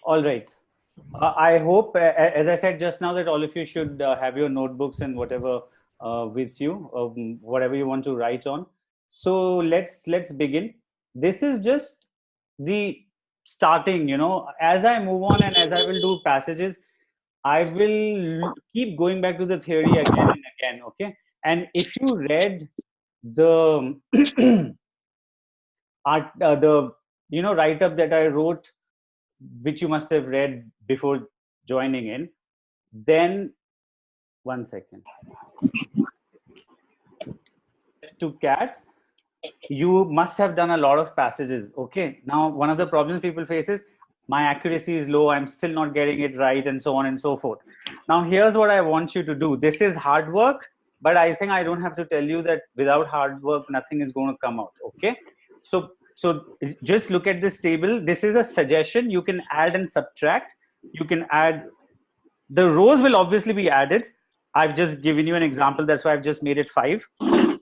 All right. I hope, as I said just now, that all of you should have your notebooks and whatever with you, whatever you want to write on. So let's begin. This is just the starting. As I move on and as I will do passages, I will keep going back to the theory again and again. Okay. And if you read the the write up that I wrote, which you must have read before joining in, then one second. To cat, you must have done a lot of passages. Okay. Now, one of the problems people face is my accuracy is low, I'm still not getting it right, and so on and so forth. Now, here's what I want you to do. This is hard work, but I think I don't have to tell you that without hard work, nothing is going to come out. Okay. So just look at this table. This is a suggestion. You can add and subtract. You can add, the rows will obviously be added. I've just given you an example. That's why I've just made it 5. I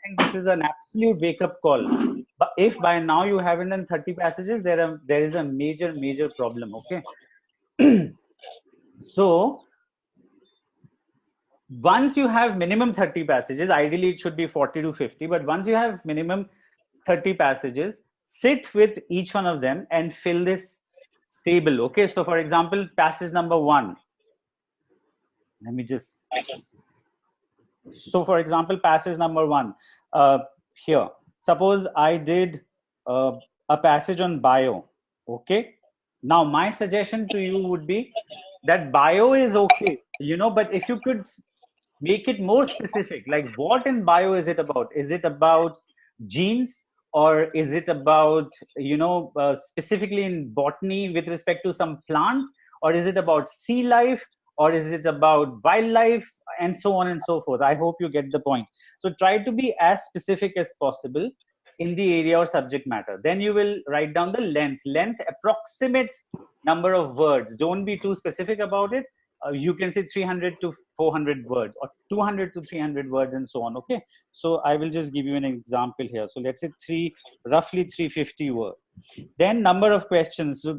think this is an absolute wake up call. But if by now you haven't done 30 passages, there is a major problem. Okay. So once you have minimum 30 passages, ideally it should be 40 to 50, but once you have minimum 30 passages, sit with each one of them and fill this table. Okay. So for example, passage number 1. Let me just. So for example, passage number 1, here, suppose I did a passage on bio. Okay. Now my suggestion to you would be that bio is okay, but if you could make it more specific, like what in bio is it about? Is it about genes, or is it about specifically in botany with respect to some plants, or is it about sea life, or is it about wildlife, and so on and so forth? I hope you get the point. So try to be as specific as possible in the area or subject matter. Then you will write down the length, approximate number of words. Don't be too specific about it. You can say 300 to 400 words, or 200 to 300 words, and so on. Okay. So I will just give you an example here. So let's say roughly 350 words. Then number of questions. So,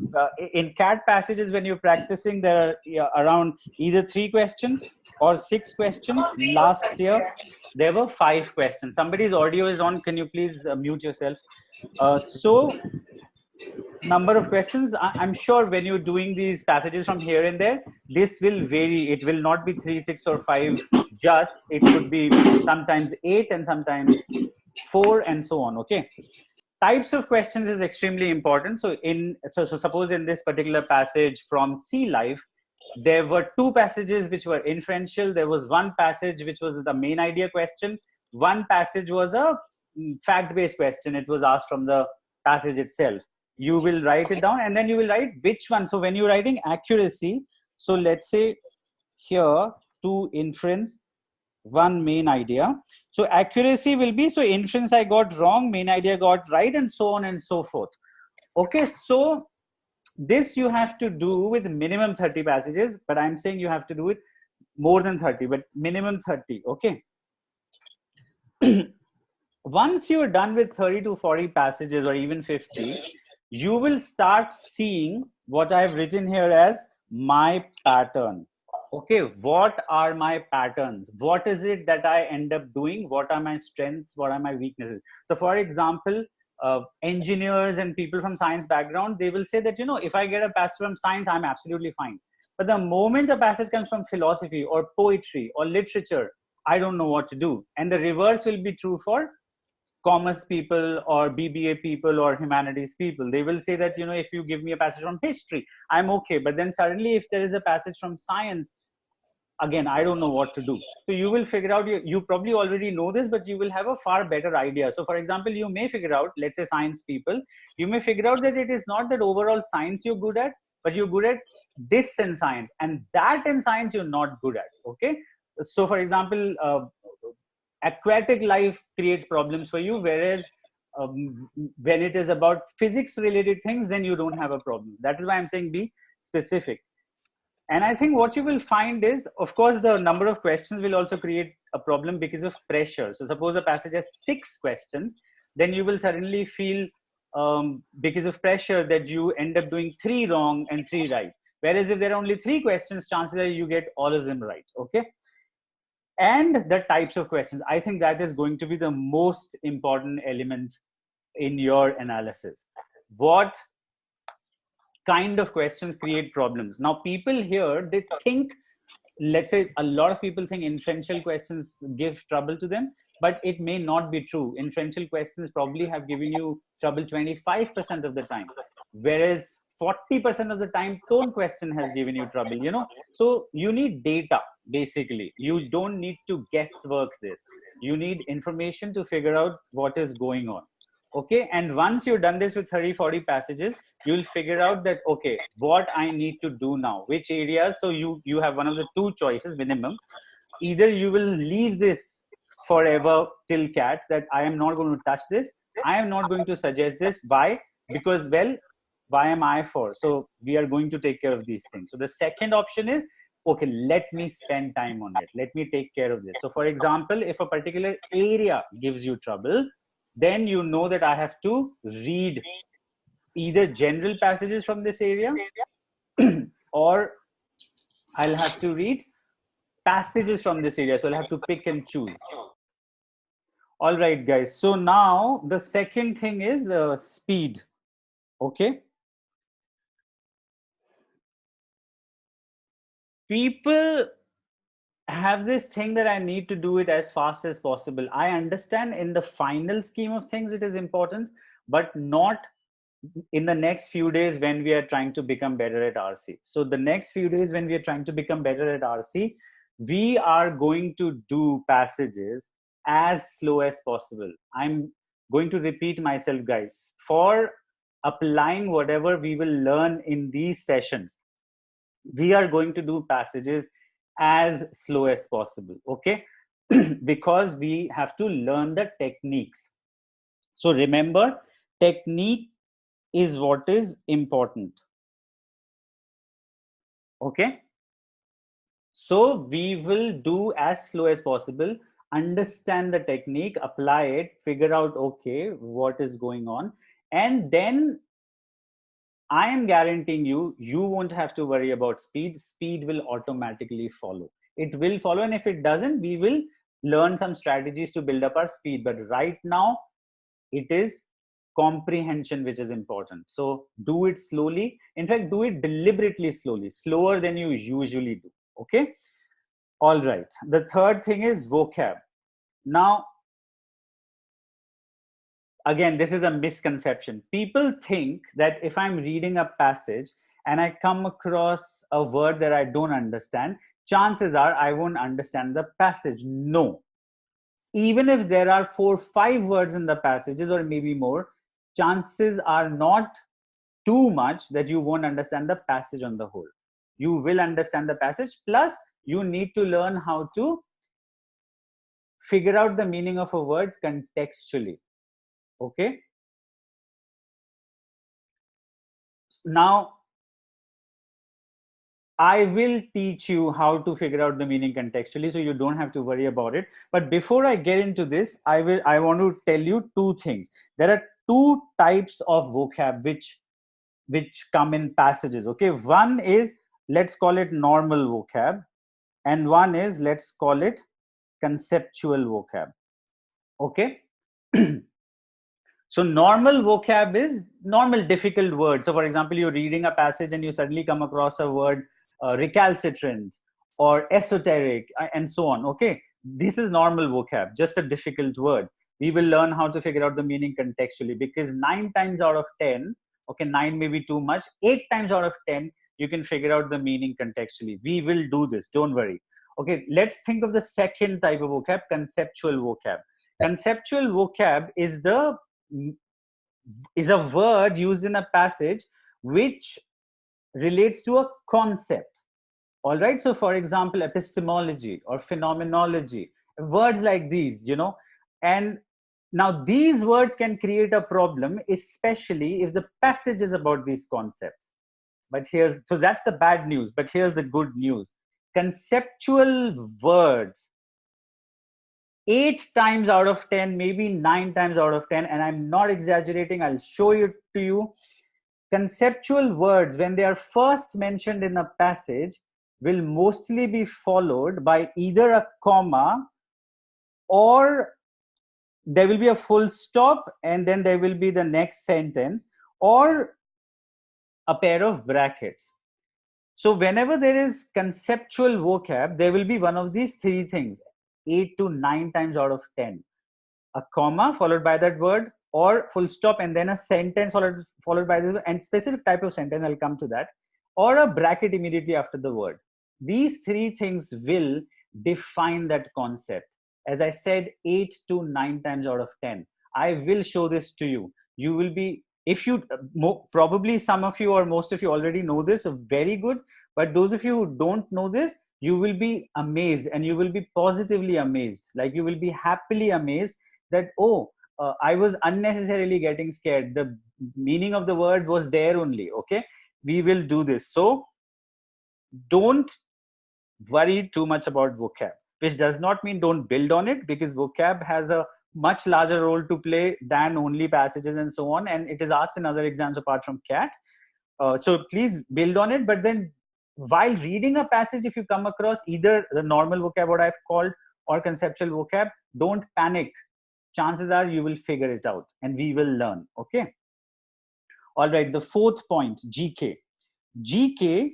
in CAT passages, when you're practicing, there are around either 3 questions or 6 questions. Last year, there were 5 questions. Somebody's audio is on. Can you please mute yourself? So number of questions, I'm sure when you're doing these passages from here and there, this will vary. It will not be 3, 6, or 5 just. It could be sometimes 8 and sometimes 4, and so on. Okay. Types of questions is extremely important. So suppose in this particular passage from sea life, there were 2 passages which were inferential. There was 1 passage which was the main idea question. 1 passage was a fact-based question. It was asked from the passage itself. You will write it down, and then you will write which one. So when you're writing accuracy, so let's say here 2 inference, 1 main idea. So accuracy will be, so inference I got wrong, main idea got right, and so on and so forth. Okay. So this you have to do with minimum 30 passages, but I'm saying you have to do it more than 30, but minimum 30. Okay. Once you're done with 30 to 40 passages, or even 50, you will start seeing what I've written here as my pattern. Okay, what are my patterns? What is it that I end up doing? What are my strengths? What are my weaknesses? So for example, engineers and people from science background, they will say that, if I get a passage from science, I'm absolutely fine. But the moment a passage comes from philosophy or poetry or literature, I don't know what to do. And the reverse will be true for commerce people or BBA people or humanities people. They will say that, if you give me a passage from history, I'm okay. But then suddenly if there is a passage from science, again, I don't know what to do. So you will figure out, you probably already know this, but you will have a far better idea. So for example, you may figure out, let's say science people, you may figure out that it is not that overall science you're good at, but you're good at this in science, and that in science you're not good at. Okay. So for example, aquatic life creates problems for you, whereas when it is about physics related things, then you don't have a problem. That is why I'm saying be specific. And I think what you will find is, of course, the number of questions will also create a problem because of pressure. So suppose a passage has 6 questions, then you will suddenly feel because of pressure that you end up doing 3 wrong and 3 right. Whereas if there are only 3 questions, chances are you get all of them right. Okay. And the types of questions, I think that is going to be the most important element in your analysis. What kind of questions create problems? Now, people here, they think, let's say a lot of people think inferential questions give trouble to them, but it may not be true. Inferential questions probably have given you trouble 25% of the time, whereas 40% of the time tone question has given you trouble, you know. So you need data. Basically, you don't need to guesswork this. You need information to figure out what is going on. Okay. And once you've done this with 30-40 passages, you'll figure out that, okay, what I need to do now, which areas. So you have one of the 2 choices minimum. Either you will leave this forever till cat, that I am not going to touch this, I am not going to suggest this. Why? Because, well, why am I for? So we are going to take care of these things. So the second option is, okay, let me spend time on it, let me take care of this. So for example, if a particular area gives you trouble, then you know that I have to read either general passages from this area or I'll have to read passages from this area. So I'll have to pick and choose. All right, guys. So now the second thing is speed. Okay. People have this thing that I need to do it as fast as possible. I understand in the final scheme of things it is important, but not in the next few days when we are trying to become better at RC. So the next few days when we are trying to become better at RC, we are going to do passages as slow as possible. I'm going to repeat myself, guys. For applying whatever we will learn in these sessions, we are going to do passages as slow as possible. Okay. Because we have to learn the techniques. So remember, technique is what is important. Okay. So we will do as slow as possible, understand the technique, apply it, figure out, okay, what is going on. And then I am guaranteeing you, you won't have to worry about speed. Speed will automatically follow. It will follow. And if it doesn't, we will learn some strategies to build up our speed. But right now, it is comprehension which is important. So do it slowly. In fact, do it deliberately slowly, slower than you usually do. Okay. All right. The third thing is vocab. Now, again, this is a misconception. People think that if I'm reading a passage and I come across a word that I don't understand, chances are I won't understand the passage. No. Even if there are 4-5 words in the passages or maybe more, chances are not too much that you won't understand the passage on the whole. You will understand the passage. Plus, you need to learn how to figure out the meaning of a word contextually. Okay. Now, I will teach you how to figure out the meaning contextually, so you don't have to worry about it. But before I get into this, I want to tell you 2 things. There are 2 types of vocab which come in passages. Okay. One is, let's call it normal vocab, and one is, let's call it conceptual vocab. Okay. So normal vocab is normal difficult words. So for example, you're reading a passage and you suddenly come across a word recalcitrant or esoteric and so on. Okay. This is normal vocab, just a difficult word. We will learn how to figure out the meaning contextually, because 9 times out of 10, okay, 9 may be too much, 8 times out of 10, you can figure out the meaning contextually. We will do this. Don't worry. Okay. Let's think of the second type of vocab, conceptual vocab. Conceptual vocab is a word used in a passage which relates to a concept. All right. So for example, epistemology or phenomenology, words like these, you know, and now these words can create a problem, especially if the passage is about these concepts. But so that's the bad news, but here's the good news. Conceptual words 8 times out of 10, maybe 9 times out of 10, and I'm not exaggerating, I'll show it to you. Conceptual words, when they are first mentioned in a passage, will mostly be followed by either a comma, or there will be a full stop, and then there will be the next sentence, or a pair of brackets. So whenever there is conceptual vocab, there will be one of these three things, 8 to 9 times out of 10. A comma followed by that word, or full stop and then a sentence followed by the and specific type of sentence, I'll come to that, or a bracket immediately after the word. These three things will define that concept. As I said, 8 to 9 times out of 10. I will show this to you. You will be, if you probably some of you or most of you already know this, so very good. But those of you who don't know this, you will be amazed, and you will be positively amazed. Like, you will be happily amazed that, oh, I was unnecessarily getting scared. The meaning of the word was there only. Okay, we will do this. So don't worry too much about vocab, which does not mean don't build on it, because vocab has a much larger role to play than only passages and so on, and it is asked in other exams apart from CAT. So please build on it. But then while reading a passage, if you come across either the normal vocab, what I've called, or conceptual vocab, don't panic. Chances are you will figure it out and we will learn. Okay. All right. The fourth point, GK. GK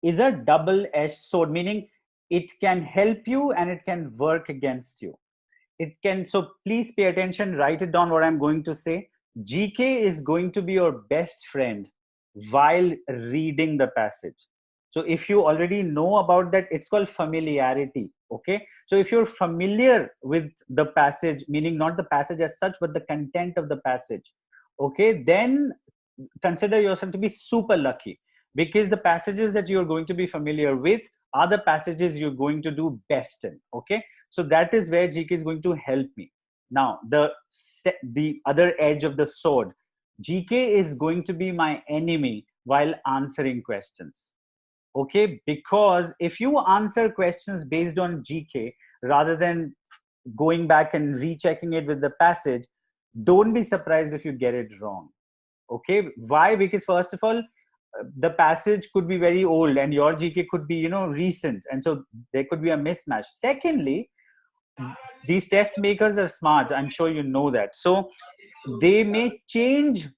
is a double-edged sword, meaning it can help you and it can work against you. It can, so please pay attention, write it down what I'm going to say. GK is going to be your best friend while reading the passage. So if you already know about that, it's called familiarity. Okay. So if you're familiar with the passage, meaning not the passage as such, but the content of the passage, okay, then consider yourself to be super lucky, because the passages that you're going to be familiar with are the passages you're going to do best in. Okay. So that is where GK is going to help me. Now, the other edge of the sword, GK is going to be my enemy while answering questions. Okay, because if you answer questions based on GK rather than going back and rechecking it with the passage, don't be surprised if you get it wrong. Okay, why? Because first of all, the passage could be very old and your GK could be, recent, and so there could be a mismatch. Secondly, these test makers are smart. I'm sure you know that. So they may change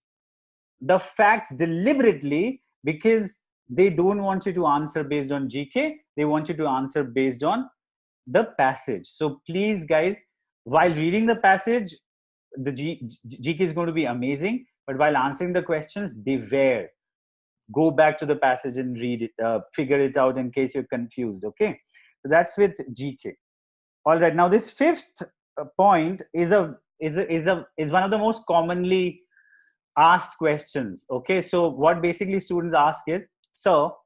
the facts deliberately, because they don't want you to answer based on GK. They want you to answer based on the passage. So please, guys, while reading the passage, the GK is going to be amazing. But while answering the questions, beware. Go back to the passage and read it, figure it out in case you're confused. Okay, so that's with GK. All right. Now this fifth point is one of the most commonly asked questions. Okay, so what basically students ask is, so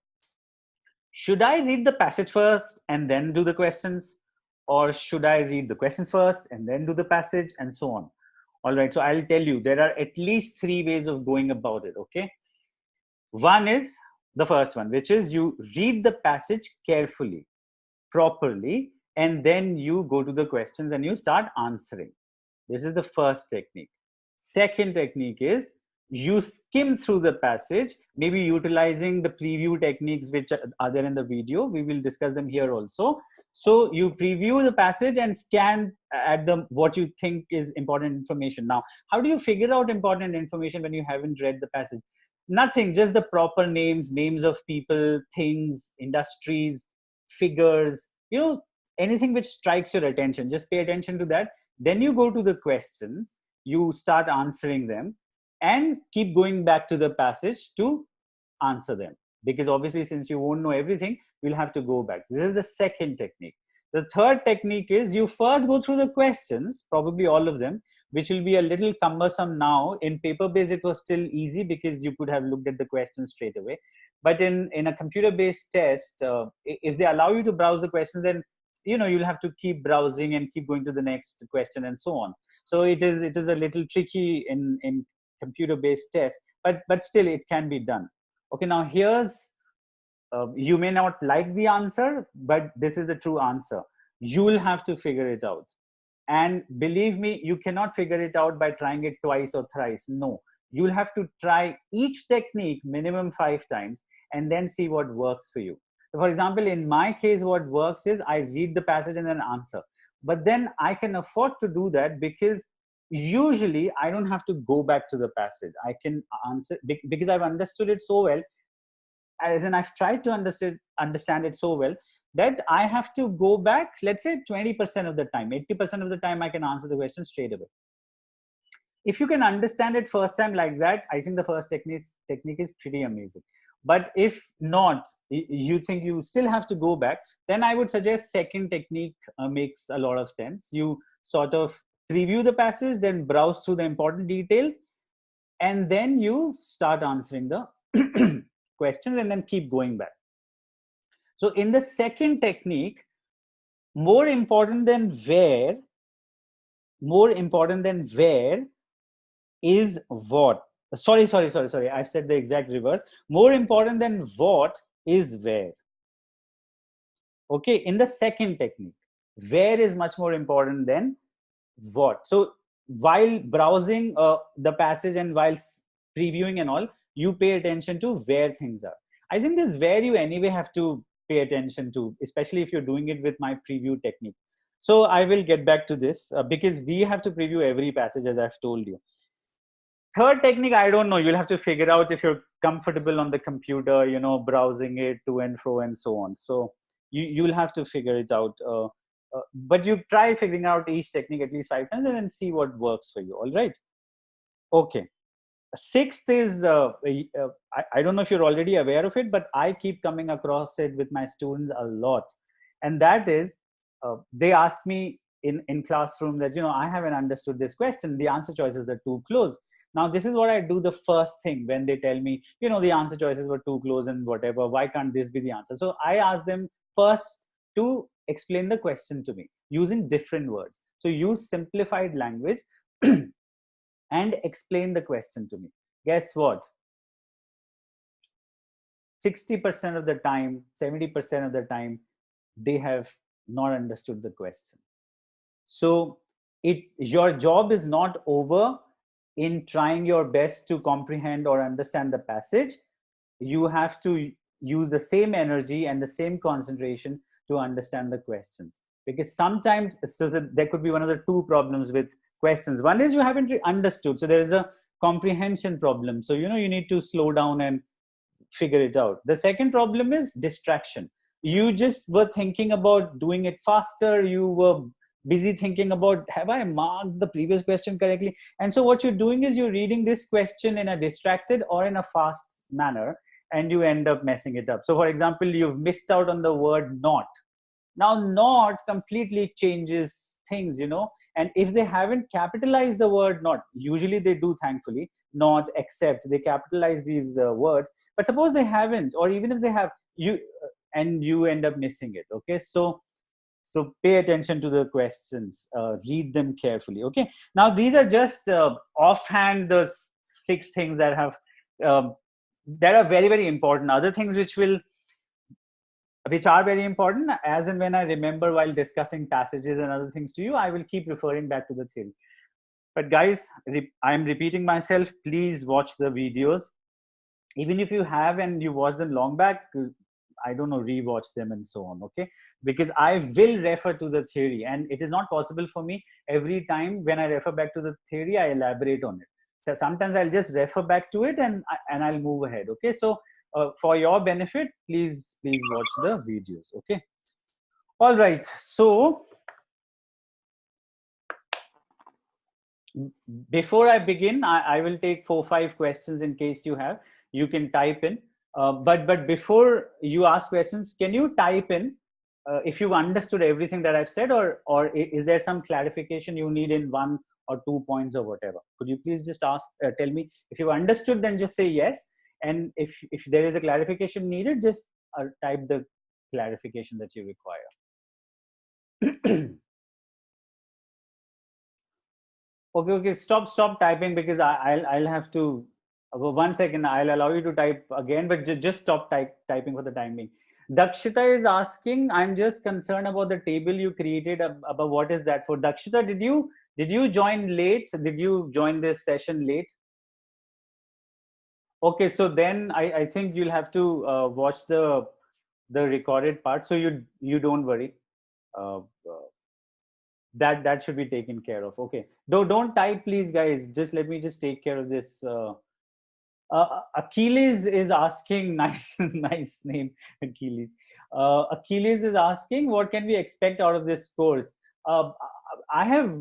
should I read the passage first and then do the questions, or should I read the questions first and then do the passage, and so on? All right, so I'll tell you, there are at least 3 ways of going about it. Okay, one is the first one, which is you read the passage carefully, properly, and then you go to the questions and you start answering. This is the first technique. Second technique is you skim through the passage, maybe utilizing the preview techniques which are there in the video. We will discuss them here also. So you preview the passage and scan at what you think is important information. Now, how do you figure out important information when you haven't read the passage? Nothing, just the proper names of people, things, industries, figures, anything which strikes your attention. Just pay attention to that. Then you go to the questions, you start answering them, and keep going back to the passage to answer them. Because obviously, since you won't know everything, you'll have to go back. This is the second technique. The third technique is you first go through the questions, probably all of them, which will be a little cumbersome now. In paper-based, it was still easy because you could have looked at the questions straight away. But in a computer-based test, if they allow you to browse the questions, then you'll have to keep browsing and keep going to the next question and so on. So it is a little tricky in computer-based tests, but still it can be done. Okay, now here's you may not like the answer, but this is the true answer. You will have to figure it out. And believe me, you cannot figure it out by trying it twice or thrice. No, you'll have to try each technique minimum 5 times and then see what works for you. So for example, in my case, what works is I read the passage and then answer. But then I can afford to do that because usually I don't have to go back to the passage. I can answer because I've understood it so well, as in I've tried to understand it so well that I have to go back, let's say 20% of the time. 80% of the time I can answer the question straight away. If you can understand it first time like that, I think the first technique is pretty amazing. But if not, you think you still have to go back, then I would suggest second technique makes a lot of sense. You sort of preview the passage, then browse through the important details, and then you start answering the questions and then keep going back. So in the second technique, more important than where is what. Sorry. I said the exact reverse. More important than what is where. Okay, in the second technique, where is much more important than what. So while browsing the passage and while previewing and all, you pay attention to where things are. I think this is where you anyway have to pay attention to, especially if you're doing it with my preview technique. So I will get back to this because we have to preview every passage, as I've told you. Third technique, I don't know. You'll have to figure out if you're comfortable on the computer, browsing it to and fro and so on. So you'll have to figure it out. But you try figuring out each technique at least 5 times and then see what works for you. All right. Okay. Sixth is, I don't know if you're already aware of it, but I keep coming across it with my students a lot. And that is, they ask me in classroom that, I haven't understood this question. The answer choices are too close. Now, this is what I do the first thing when they tell me, the answer choices were too close and whatever. Why can't this be the answer? So I ask them first to explain the question to me using different words. So use simplified language and explain the question to me. Guess what? 60% of the time, 70% of the time, they have not understood the question. So your job is not over in trying your best to comprehend or understand the passage. You have to use the same energy and the same concentration to understand the questions. Because sometimes, so there could be one of the two problems with questions. One is you haven't understood. So there is a comprehension problem. So, you need to slow down and figure it out. The second problem is distraction. You just were thinking about doing it faster. You were busy thinking about, have I marked the previous question correctly? And so what you're doing is you're reading this question in a distracted or in a fast manner, and you end up messing it up. So for example, you've missed out on the word not. Now, not completely changes things, and if they haven't capitalized the word not, usually they do, thankfully, not, except, they capitalize these words. But suppose they haven't, or even if they have, you end up missing it. Okay, so pay attention to the questions, read them carefully. Okay, now these are just offhand the 6 things that have that are very, very important. Other things which are very important, as and when I remember while discussing passages and other things to you, I will keep referring back to the theory. But guys, I'm repeating myself, please watch the videos. Even if you have and you watch them long back, I don't know, rewatch them and so on, okay? Because I will refer to the theory, and it is not possible for me every time when I refer back to the theory, I elaborate on it. So sometimes I'll just refer back to it and I'll move ahead, okay? So for your benefit, please watch the videos, okay? All right, so before I begin, I will take 4-5 questions in case you have. You can type in. But before you ask questions, can you type in if you've understood everything that I've said, or is there some clarification you need in 1 or 2 points or whatever? Could you please just tell me if you've understood, then just say yes. And if there is a clarification needed, just type the clarification that you require. Okay, stop typing, because I'll have to, 1 second, I'll allow you to type again, but just stop typing for the time being. Dakshita is asking, I'm just concerned about the table you created. About what is that for? Dakshita, did you join late? Did you join this session late? Okay, so then I think you'll have to watch the recorded part. So you don't worry. That should be taken care of. Okay. Though don't type, please, guys. Just let me just take care of this. Achilles is asking, nice, nice name, Achilles. Achilles is asking, what can we expect out of this course? Uh, I have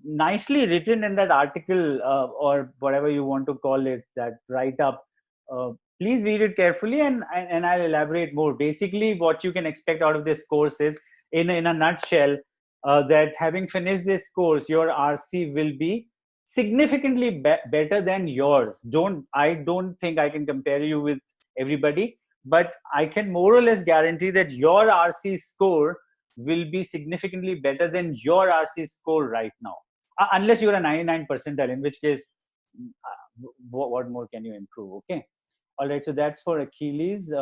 nicely written in that article, or whatever you want to call it, that write up. Uh, Please read it carefully, and I'll elaborate more. Basically, what you can expect out of this course is, in a nutshell, that having finished this course, your RC will be significantly better than yours. I don't think I can compare you with everybody, but I can more or less guarantee that your RC score will be significantly better than your RC score right now, unless you're a 99 percentile, in which case, what more can you improve? Okay. All right. So that's for Achilles.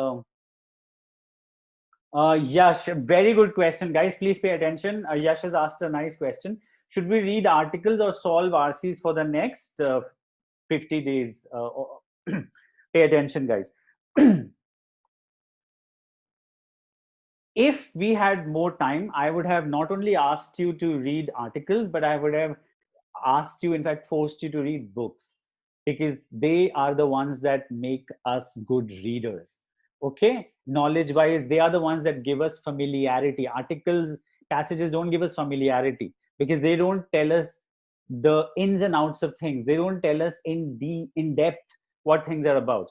Yash, very good question, guys. Please pay attention. Yash has asked a nice question. Should we read articles or solve RCs for the next 50 days? Pay attention, guys. If we had more time, I would have not only asked you to read articles, but I would have asked you, in fact, forced you to read books, because they are the ones that make us good readers. Okay, knowledge wise, they are the ones that give us familiarity. Articles, passages don't give us familiarity, because they don't tell us the ins and outs of things. They don't tell us in depth what things are about.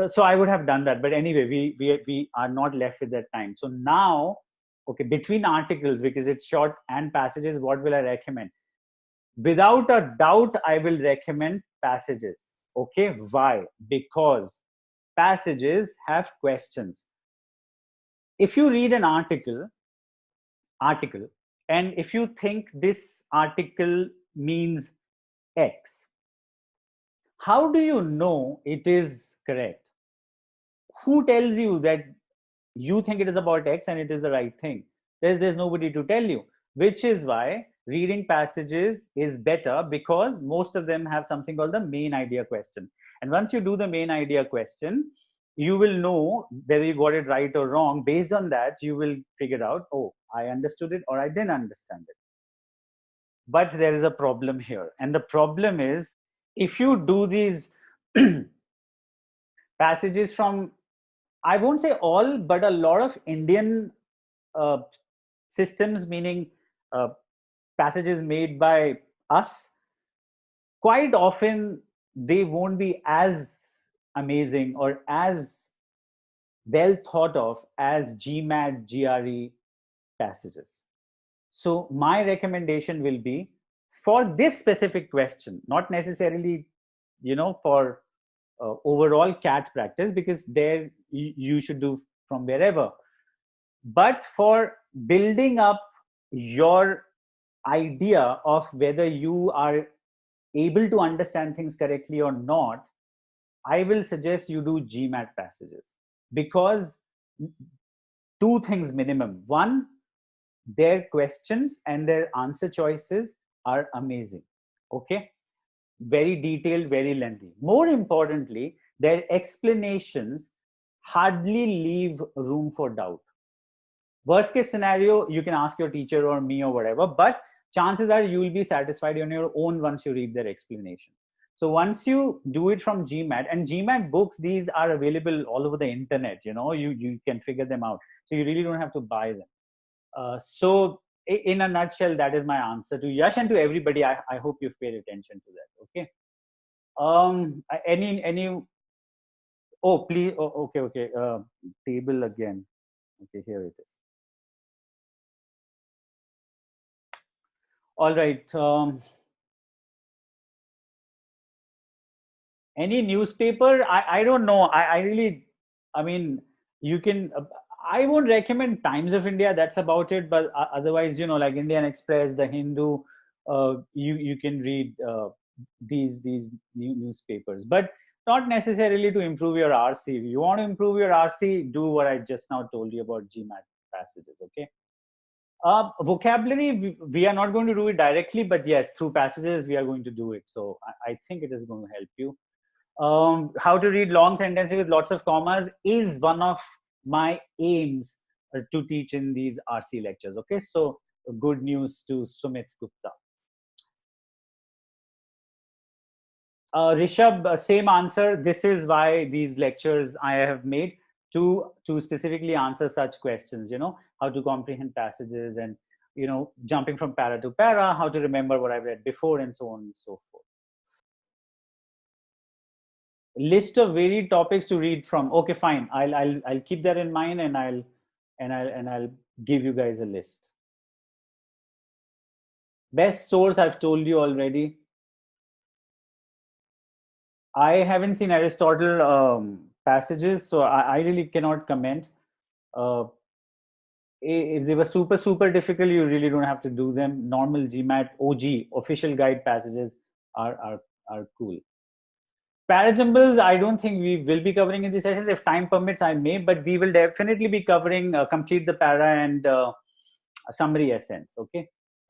So I would have done that, but anyway, we are not left with that time. So now, okay, between articles, because it's short, and passages, what will I recommend? Without a doubt, I will recommend passages. Okay, why? Because passages have questions. If you read an article, and if you think this article means X, how do you know it is correct? Who tells you that you think it is about X and it is the right thing? There's nobody to tell you, which is why reading passages is better, because most of them have something called the main idea question. And once you do the main idea question, you will know whether you got it right or wrong. Based on that, you will figure out, oh, I understood it or I didn't understand it. But there is a problem here. And the problem is, if you do these passages from, I won't say all, but a lot of Indian uh, systems, meaning uh, passages made by us, quite often they won't be as amazing or as well thought of as GMAT, GRE passages. So my recommendation will be, for this specific question, not necessarily, for overall CAT practice, because there you should do from wherever. But for building up your idea of whether you are able to understand things correctly or not, I will suggest you do GMAT passages, because two things minimum. One, their questions and their answer choices are amazing. Okay, very detailed, very lengthy. More importantly, their explanations hardly leave room for doubt. Worst case scenario, you can ask your teacher or me or whatever, but chances are you will be satisfied on your own once you read their explanation. So once you do it from GMAT, and GMAT books, these are available all over the internet, you can figure them out. So you really don't have to buy them. So in a nutshell, that is my answer to Yash, and to everybody. I hope you've paid attention to that. Okay. Any, oh, please. Oh, okay. Table again. Okay, here it is. All right. Any newspaper? I don't know. I really, I mean, you can, I won't recommend Times of India. That's about it. But otherwise, like Indian Express, The Hindu, you can read these newspapers. But not necessarily to improve your RC. If you want to improve your RC, do what I just now told you about GMAT passages, okay? Vocabulary, we are not going to do it directly, but yes, through passages, we are going to do it. So I think it is going to help you. How to read long sentences with lots of commas is one of my aims to teach in these RC lectures, okay? So good news to Sumit Gupta. Rishabh, same answer. This is why these lectures I have made to specifically answer such questions, you know, how to comprehend passages and, you know, jumping from para to para, how to remember what I've read before, and so on and so forth. List of varied topics to read from. Okay, fine. I'll keep that in mind, and I'll give you guys a list. Best source, I've told you already. I haven't seen Aristotle passages, so I really cannot comment. If they were super difficult, you really don't have to do them. Normal GMAT OG official guide passages are cool. Parajumbles, I don't think we will be covering in these sessions. If time permits, I may, but we will definitely be covering complete the para and summary essence. Okay,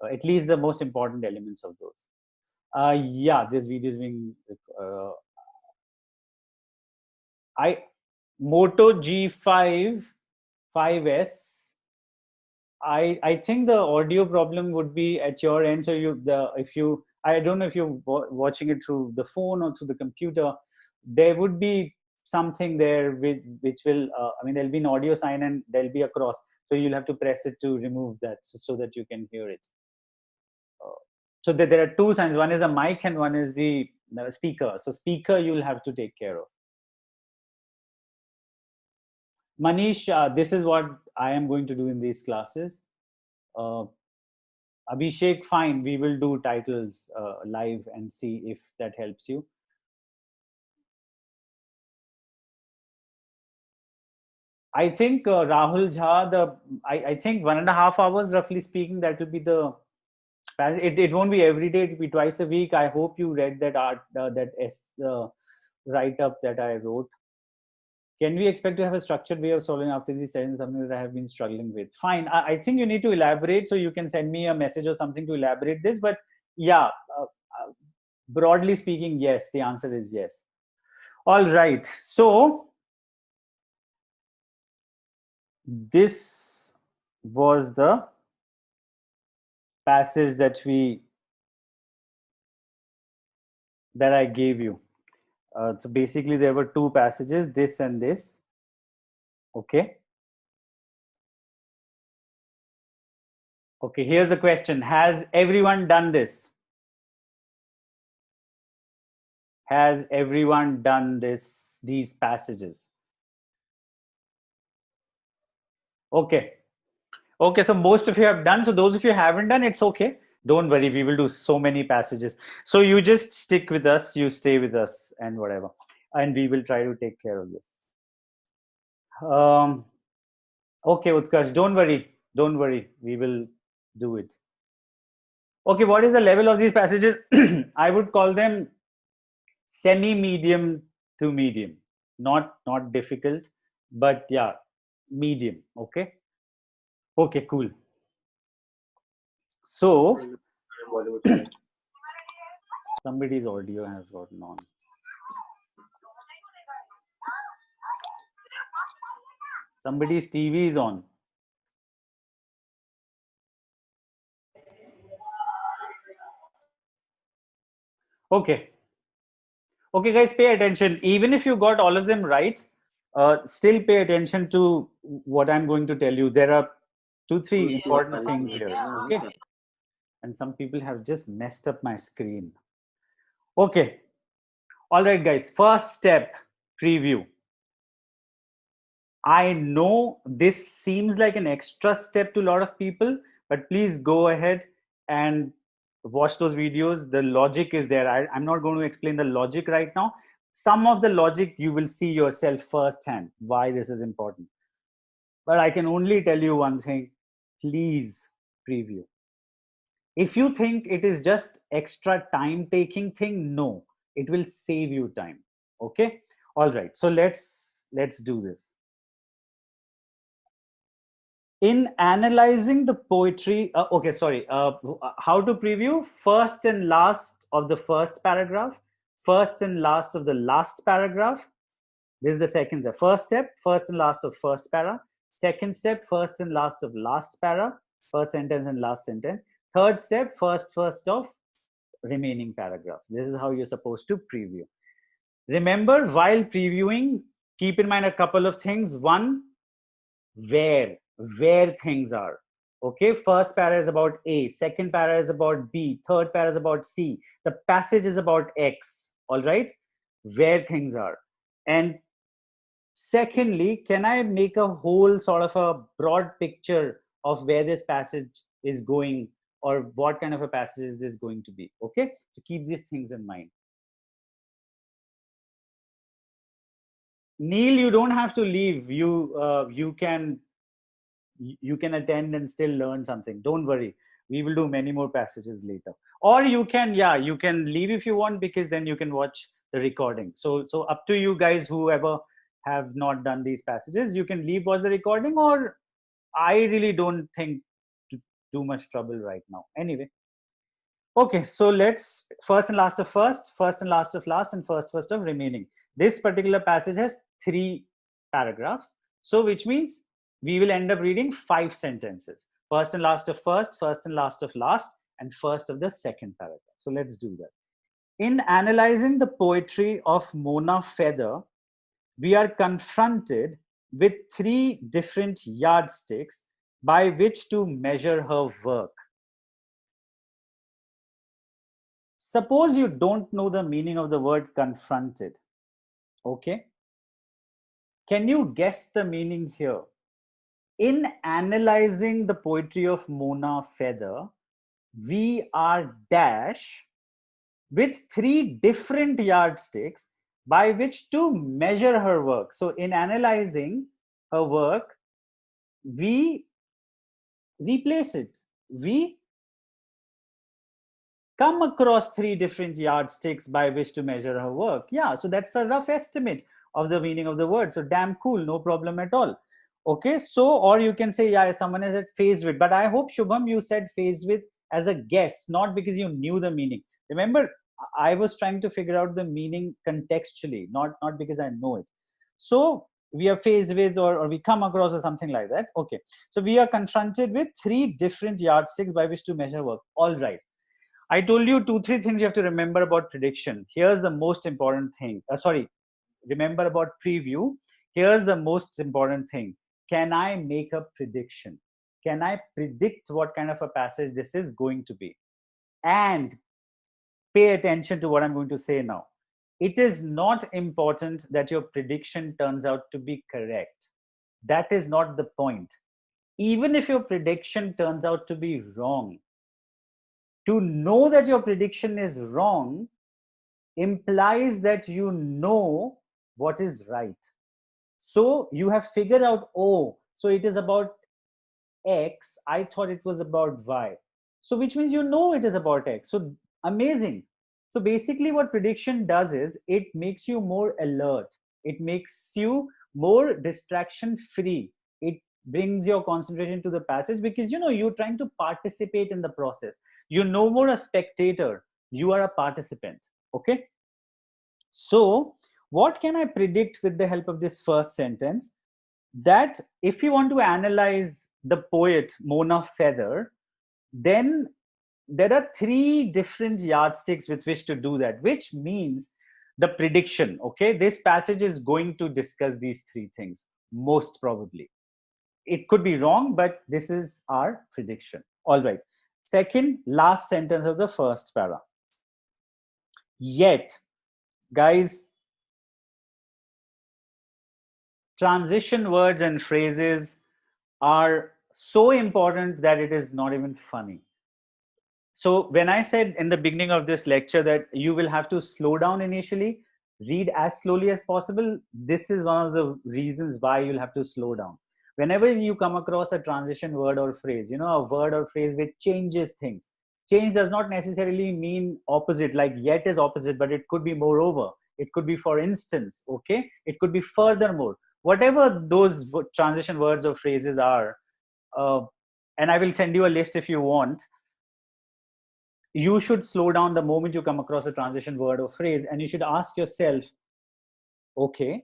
at least the most important elements of those. Yeah, this video is being. Moto G5 5S. I think the audio problem would be at your end. So I don't know if you're watching it through the phone or through the computer, there would be something there which will I mean, there'll be an audio sign and there'll be a cross, so you'll have to press it to remove that so that you can hear it. So there are two signs. One is a mic and one is the speaker. So speaker you'll have to take care of. Manish, this is what I am going to do in these classes. Abhishek, fine, we will do titles live and see if that helps you. I think Rahul Jha, I think 1.5 hours, roughly speaking, that will be the. It won't be every day; it will be twice a week. I hope you read that write up that I wrote. Can we expect to have a structured way of solving after these sessions? Something that I have been struggling with. Fine. I think you need to elaborate, so you can send me a message or something to elaborate this. But yeah, broadly speaking, yes. The answer is yes. All right. So this was the passage that I gave you. So basically, there were two passages, this and this. Okay. Okay, here's the question. Has everyone done this? Has everyone done these passages? Okay. Okay, so most of you have done. So those of you who haven't done, it's okay. Don't worry, we will do so many passages. So you just stick with us, you stay with us and whatever. And we will try to take care of this. Okay, Utkarsh, don't worry. Don't worry. We will do it. Okay, what is the level of these passages? I would call them semi-medium to medium. Not difficult, but yeah, medium. Okay. Okay, cool. So somebody's audio has gotten on. Somebody's TV is on. Okay. Okay, guys, pay attention. Even if you got all of them right, still pay attention to what I'm going to tell you. There are 2-3 important things here. Okay. And some people have just messed up my screen. Okay. All right, guys. First step, preview. I know this seems like an extra step to a lot of people, but please go ahead and watch those videos. The logic is there. I'm not going to explain the logic right now. Some of the logic you will see yourself firsthand, why this is important. But I can only tell you one thing. Please preview. If you think it is just extra time taking thing, no, it will save you time. Okay. All right. So let's do this. In analyzing the poetry, how to preview first and last of the first paragraph, first and last of the last paragraph. This is the second step. First step, first and last of first para. Second step, first and last of last para, first sentence and last sentence. Third step, first of remaining paragraphs. This is how you're supposed to preview. Remember, while previewing, keep in mind a couple of things. One, where things are. Okay, first para is about A, second para is about B, third para is about C, the passage is about X. All right, where things are. And secondly, can I make a whole sort of a broad picture of where this passage is going, or what kind of a passage is this going to be? Okay, so keep these things in mind. Neil, you don't have to leave. You can attend and still learn something. Don't worry, we will do many more passages later. Or you can leave if you want, because then you can watch the recording. So up to you guys, whoever have not done these passages, you can leave, watch the recording, or I really don't think too much trouble right now. Anyway, okay, so let's first and last of first, first and last of last, and first of remaining. This particular passage has 3 paragraphs, so which means we will end up reading 5 sentences. First and last of first, first and last of last, and first of the second paragraph. So let's do that. In analyzing the poetry of Mona Feather, we are confronted with 3 different yardsticks by which to measure her work. Suppose you don't know the meaning of the word confronted. Okay. Can you guess the meaning here? In analyzing the poetry of Mona Feather, we are dash with 3 different yardsticks by which to measure her work. So in analyzing her work, we replace it. We come across 3 different yardsticks by which to measure her work. Yeah, so that's a rough estimate of the meaning of the word. So damn cool, no problem at all. Okay, so, or you can say, yeah, someone has said phased with, but I hope, Shubham, you said phased with as a guess, not because you knew the meaning. Remember, I was trying to figure out the meaning contextually, not because I know it. So we are faced with, or we come across, or something like that. Okay, so we are confronted with 3 different yardsticks by which to measure work. All right. I told you 2-3 things you have to remember about prediction. Here's the most important thing. Remember about preview. Here's the most important thing. Can I make a prediction? Can I predict what kind of a passage this is going to be? And pay attention to what I'm going to say now. It is not important that your prediction turns out to be correct. That is not the point. Even if your prediction turns out to be wrong, to know that your prediction is wrong implies that you know what is right. So you have figured out, oh, so it is about X. I thought it was about Y. So which means you know it is about X. So amazing. So basically what prediction does is it makes you more alert. It makes you more distraction free. It brings your concentration to the passage, because you're trying to participate in the process. You're no more a spectator, you are a participant. Okay, so what can I predict with the help of this first sentence? That if you want to analyze the poet Mona Feather, then there are 3 different yardsticks with which to do that, which means the prediction. Okay, this passage is going to discuss these 3 things, most probably. It could be wrong, but this is our prediction. All right. Second, last sentence of the first para. Yet, guys, transition words and phrases are so important that it is not even funny. So when I said in the beginning of this lecture that you will have to slow down initially, read as slowly as possible, this is one of the reasons why you'll have to slow down. Whenever you come across a transition word or phrase, a word or phrase which changes things. Change does not necessarily mean opposite, like yet is opposite, but it could be moreover. It could be for instance, okay? It could be furthermore. Whatever those transition words or phrases are, and I will send you a list if you want. You should slow down the moment you come across a transition word or phrase, and you should ask yourself, okay,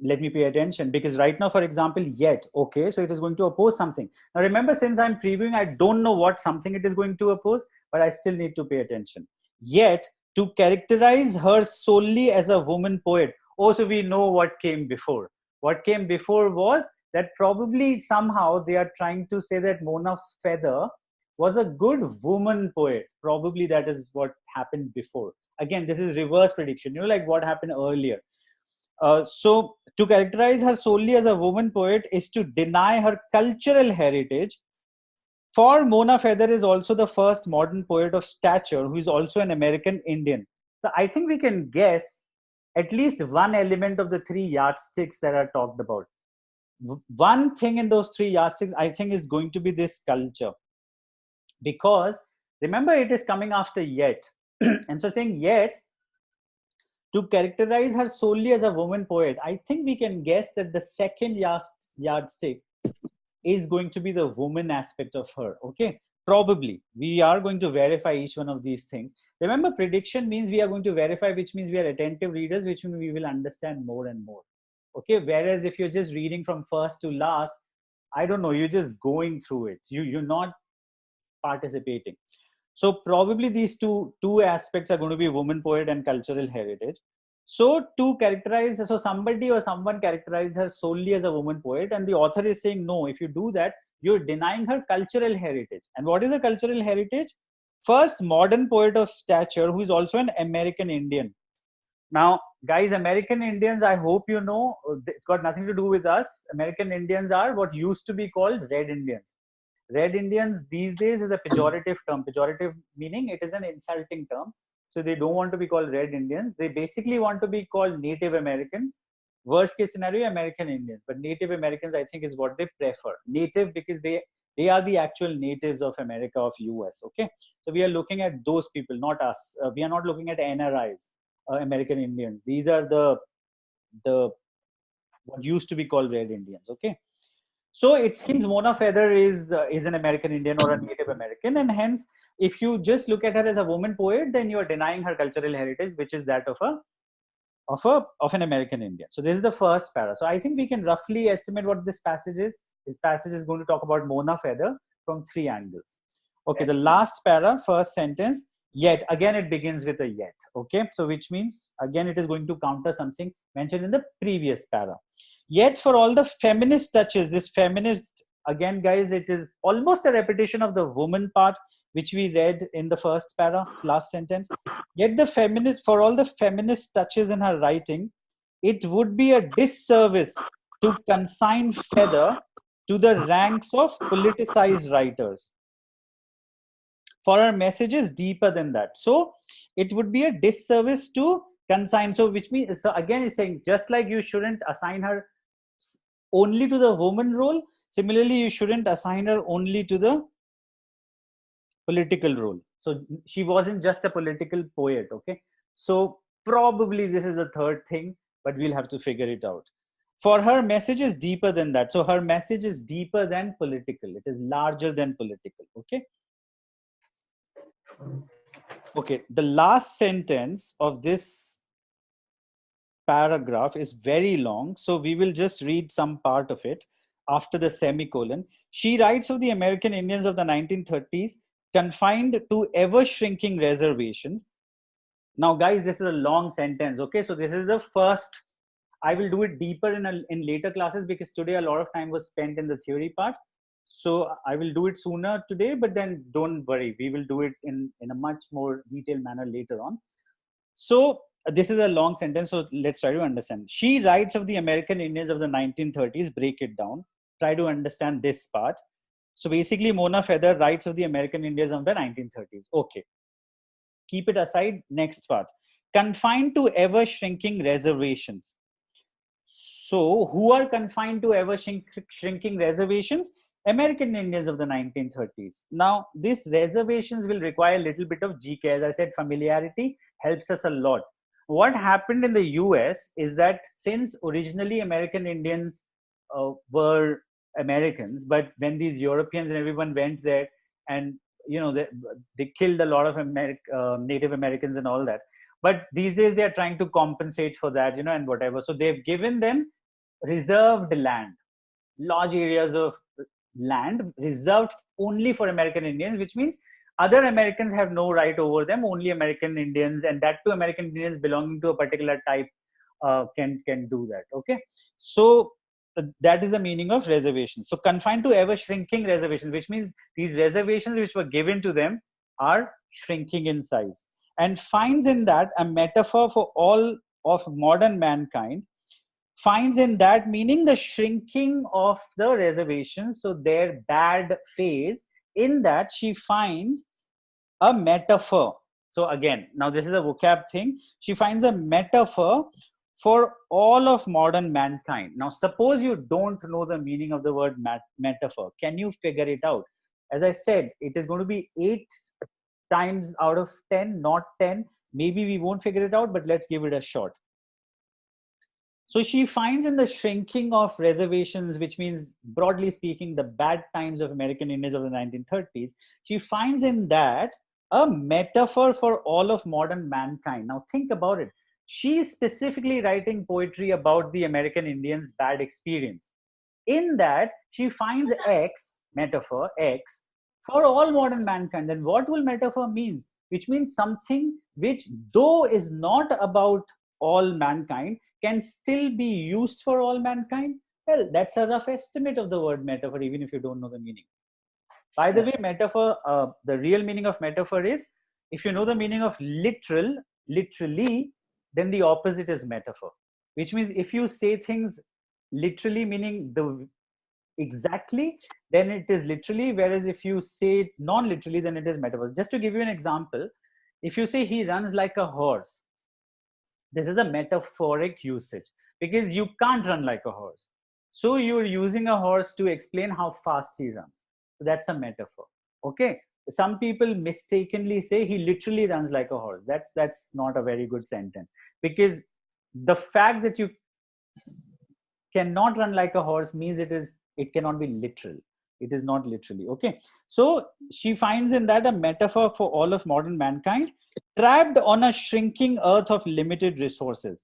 let me pay attention, because right now, for example, yet, okay, so it is going to oppose something. Now remember, since I'm previewing, I don't know what something it is going to oppose, but I still need to pay attention. Yet, to characterize her solely as a woman poet. Also, we know what came before. What came before was that probably somehow they are trying to say that Mona Feather was a good woman poet. Probably that is what happened before. Again, this is reverse prediction, like what happened earlier. So to characterize her solely as a woman poet is to deny her cultural heritage. For Mona Feather is also the first modern poet of stature who is also an American Indian. So I think we can guess at least one element of the three yardsticks that are talked about. One thing in those three yardsticks, I think, is going to be this culture. Because remember, it is coming after yet. And so saying yet, to characterize her solely as a woman poet, I think we can guess that the second yardstick is going to be the woman aspect of her. Okay, probably we are going to verify each one of these things. Remember, prediction means we are going to verify, which means we are attentive readers, which means we will understand more and more. Okay, whereas if you're just reading from first to last, I don't know, you're just going through it. You're not participating. So probably these two aspects are going to be woman poet and cultural heritage. So to characterize, so somebody or someone characterized her solely as a woman poet, and the author is saying, no, if you do that, you're denying her cultural heritage. And what is a cultural heritage? First modern poet of stature who is also an American Indian. Now, guys, American Indians, I hope you know, it's got nothing to do with us. American Indians are what used to be called Red Indians. Red Indians these days is a pejorative term. Pejorative meaning it is an insulting term. So they don't want to be called Red Indians. They basically want to be called Native Americans. Worst case scenario, American Indians. But Native Americans, I think, is what they prefer. Native because they are the actual natives of America, of US. Okay. So we are looking at those people, not us. We are not looking at NRIs, American Indians. These are the what used to be called Red Indians. Okay. So it seems Mona Feather is an American Indian or a Native American, and hence, if you just look at her as a woman poet, then you are denying her cultural heritage, which is that of an American Indian. So this is the first para. So I think we can roughly estimate what this passage is. This passage is going to talk about Mona Feather from three angles. Okay, the last para, first sentence. Yet again, it begins with a yet. Okay, so which means again it is going to counter something mentioned in the previous para. Yet for all the feminist touches, this feminist, again guys, it is almost a repetition of the woman part which we read in the first para, last sentence. Yet the feminist, for all the feminist touches in her writing, it would be a disservice to consign Feather to the ranks of politicized writers. For her message is deeper than that. So it would be a disservice to consign. So which means, so again it's saying, just like you shouldn't assign her only to the woman role, similarly you shouldn't assign her only to the political role. So she wasn't just a political poet. Okay, so probably this is the third thing, but we'll have to figure it out. For her message is deeper than that. So her message is deeper than political. It is larger than political. Okay. Okay, the last sentence of this paragraph is very long, so we will just read some part of it after the semicolon. She writes of the American Indians of the 1930s confined to ever-shrinking reservations. Now, guys, this is a long sentence, okay? So this is the first. I will do it deeper in later classes because today a lot of time was spent in the theory part. So I will do it sooner today, but then don't worry, we will do it in a much more detailed manner later on. So this is a long sentence, so let's try to understand. She writes of the American Indians of the 1930s, break it down, try to understand this part. So basically Mona Feather writes of the American Indians of the 1930s. Okay, keep it aside, next part. Confined to ever-shrinking reservations. So who are confined to ever-shrinking reservations? American Indians of the 1930s. Now, these reservations will require a little bit of GK. As I said, familiarity helps us a lot. what happened in the US is that since originally American Indians were Americans, but when these Europeans and everyone went there, and they killed a lot of Native Americans and all that. But these days they are trying to compensate for that, and whatever. So they've given them reserved land, large areas of land reserved only for American Indians, which means other Americans have no right over them. Only American Indians, and that too American Indians belonging to a particular type, can do that. Okay, so that is the meaning of reservations. So confined to ever shrinking reservations, which means these reservations which were given to them are shrinking in size, and finds in that a metaphor for all of modern mankind, finds in that meaning the shrinking of the reservations, so their bad phase. In that she finds a metaphor. So again, now this is a vocab thing. She finds a metaphor for all of modern mankind. Now suppose you don't know the meaning of the word metaphor. Can you figure it out? As I said, it is going to be 8 times out of 10, not 10. Maybe we won't figure it out, but let's give it a shot. So she finds in the shrinking of reservations, which means broadly speaking, the bad times of American Indians of the 1930s, she finds in that a metaphor for all of modern mankind. Now think about it. She's specifically writing poetry about the American Indians' bad experience. In that, she finds X, metaphor, X, for all modern mankind. Then what will metaphor mean? Which means something which, though is not about all mankind, can still be used for all mankind. Well, that's a rough estimate of the word metaphor, even if you don't know the meaning. By the way, metaphor, the real meaning of metaphor is, if you know the meaning of literally, then the opposite is metaphor. Which means if you say things literally, meaning the exactly, then it is literally, whereas if you say it non-literally, then it is metaphor. Just to give you an example, if you say he runs like a horse, this is a metaphoric usage, because you can't run like a horse. So you're using a horse to explain how fast he runs. So that's a metaphor. Okay. Some people mistakenly say he literally runs like a horse. That's not a very good sentence, because the fact that you cannot run like a horse means it cannot be literal. It is not literally. Okay. So she finds in that a metaphor for all of modern mankind, trapped on a shrinking earth of limited resources.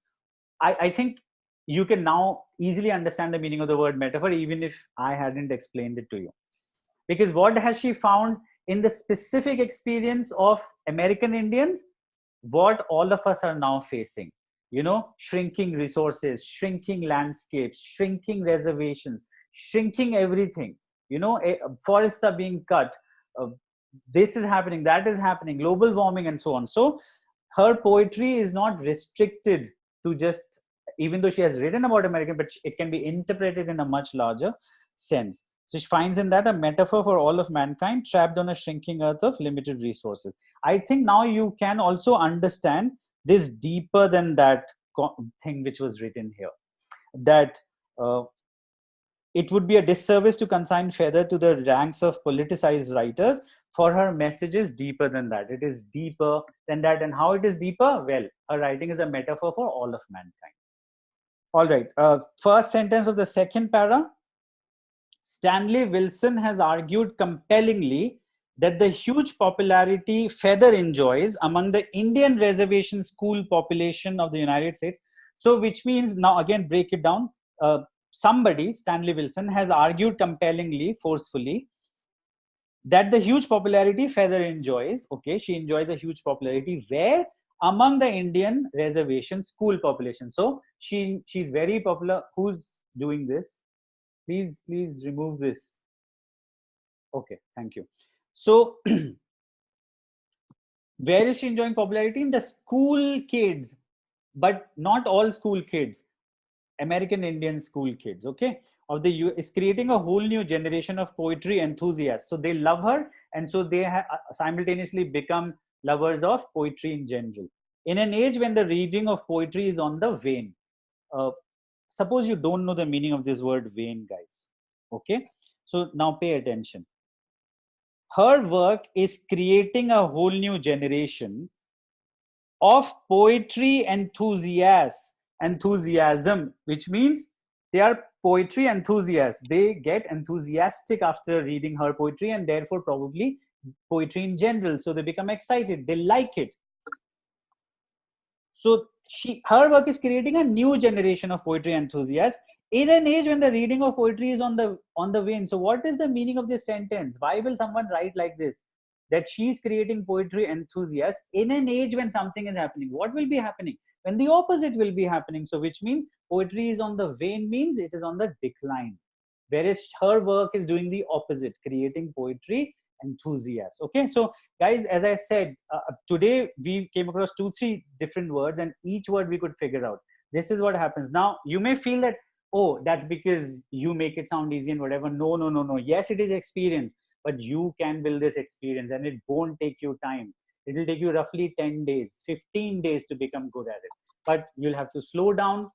I think you can now easily understand the meaning of the word metaphor, even if I hadn't explained it to you. Because what has she found in the specific experience of American Indians? What all of us are now facing. Shrinking resources, shrinking landscapes, shrinking reservations, shrinking everything. Forests are being cut. This is happening, that is happening, global warming, and so on. So her poetry is not restricted to just, even though she has written about American, but it can be interpreted in a much larger sense. So she finds in that a metaphor for all of mankind, trapped on a shrinking earth of limited resources. I think now you can also understand this deeper than that thing which was written here. That it would be a disservice to consign feather to the ranks of politicized writers, for her message is deeper than that. It is deeper than that. And how it is deeper? Well, her writing is a metaphor for all of mankind. All right. First sentence of the second para. Stanley Wilson has argued compellingly that the huge popularity feather enjoys among the Indian reservation school population of the United States. So which means, now again, break it down. Somebody, Stanley Wilson, has argued compellingly, forcefully, that the huge popularity feather enjoys, okay, she enjoys a huge popularity where? Among the Indian reservation school population. So she's very popular. Who's doing this? Please remove this. Okay, thank you. So where is she enjoying popularity? In the school kids, but not all school kids. American Indian school kids, okay, of the U is creating a whole new generation of poetry enthusiasts. So they love her, and so they simultaneously become lovers of poetry in general. In an age when the reading of poetry is on the wane. Suppose you don't know the meaning of this word wane, guys. Okay, so now pay attention. Her work is creating a whole new generation of poetry enthusiasm, which means they are poetry enthusiasts. They get enthusiastic after reading her poetry, and therefore probably poetry in general. So they become excited. They like it. So her work is creating a new generation of poetry enthusiasts in an age when the reading of poetry is on the wane. So what is the meaning of this sentence? Why will someone write like this? That she's creating poetry enthusiasts in an age when something is happening. What will be happening? When the opposite will be happening. So which means poetry is on the wane, means it is on the decline. Whereas her work is doing the opposite, creating poetry enthusiasts. Okay, so guys, as I said, today we came across 2-3 different words, and each word we could figure out. This is what happens. Now you may feel that, oh, that's because you make it sound easy and whatever. No. Yes, it is experience, but you can build this experience, and it won't take you time. It will take you roughly 10 days, 15 days to become good at it. But you'll have to slow down,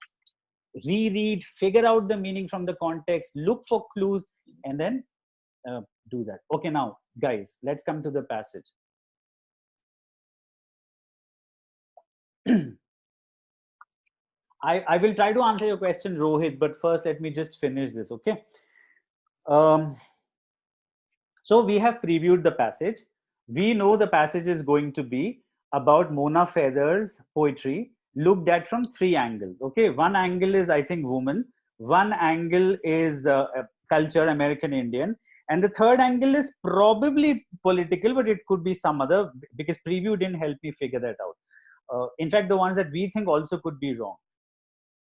reread, figure out the meaning from the context, look for clues, and then do that. Okay, now guys, let's come to the passage. I will try to answer your question, Rohit, but first let me just finish this. Okay, so we have previewed the passage. We know the passage is going to be about Mona Feather's poetry looked at from 3 angles. Okay, one angle is, I think, woman. One angle is culture, American Indian. And the third angle is probably political, but it could be some other, because preview didn't help me figure that out. In fact, the ones that we think also could be wrong.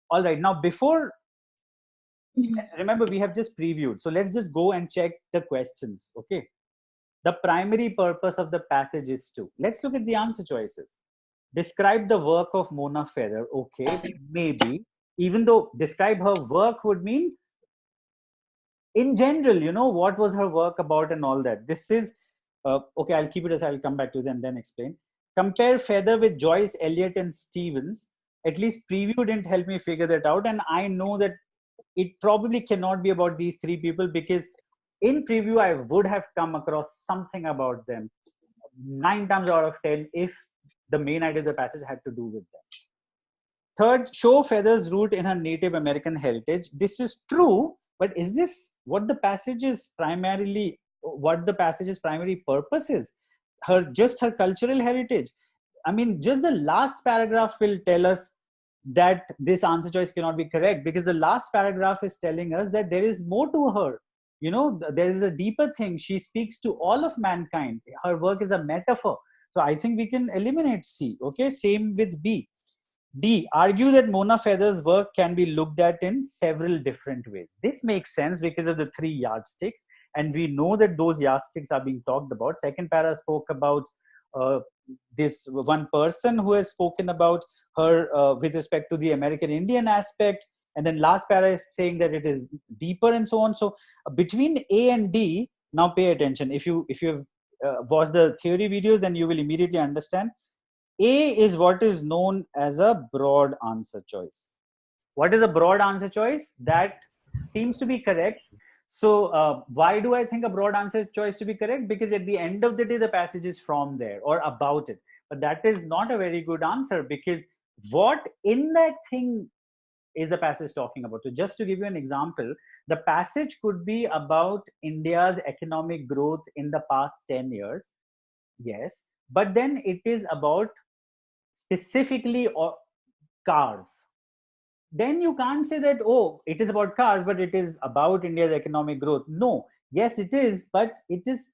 All right, now before, remember, we have just previewed. So let's just go and check the questions. Okay. The primary purpose of the passage is to, let's look at the answer choices. Describe the work of Mona Feather. Okay, maybe. Even though describe her work would mean in general, what was her work about and all that. This is, okay, I'll keep it as I'll come back to them, then explain. Compare Feather with Joyce, Eliot, and Stevens. At least preview didn't help me figure that out. And I know that it probably cannot be about these 3 people, because in preview, I would have come across something about them 9 times out of 10 if the main idea of the passage had to do with them. Third, show Feather's root in her Native American heritage. This is true, but is this what the passage is primarily, what the passage's primary purpose is? Just her cultural heritage. I mean, just the last paragraph will tell us that this answer choice cannot be correct, because the last paragraph is telling us that there is more to her. There is a deeper thing. She speaks to all of mankind. Her work is a metaphor. So I think we can eliminate C. Okay, same with B. D, argue that Mona Feather's work can be looked at in several different ways. This makes sense because of the 3 yardsticks, and we know that those yardsticks are being talked about. Second para spoke about this one person who has spoken about her with respect to the American Indian aspect, and then last para is saying that it is deeper and so on. So between A and D, now pay attention. If you watch the theory videos, then you will immediately understand. A is what is known as a broad answer choice. What is a broad answer choice? That seems to be correct. So why do I think a broad answer choice to be correct? Because at the end of the day, the passage is from there or about it. But that is not a very good answer, because what in that thing is the passage talking about? So just to give you an example, the passage could be about India's economic growth in the past 10 years. Yes. But then it is about specifically cars. Then you can't say that, oh, it is about cars, but it is about India's economic growth. No, yes, it is, but it is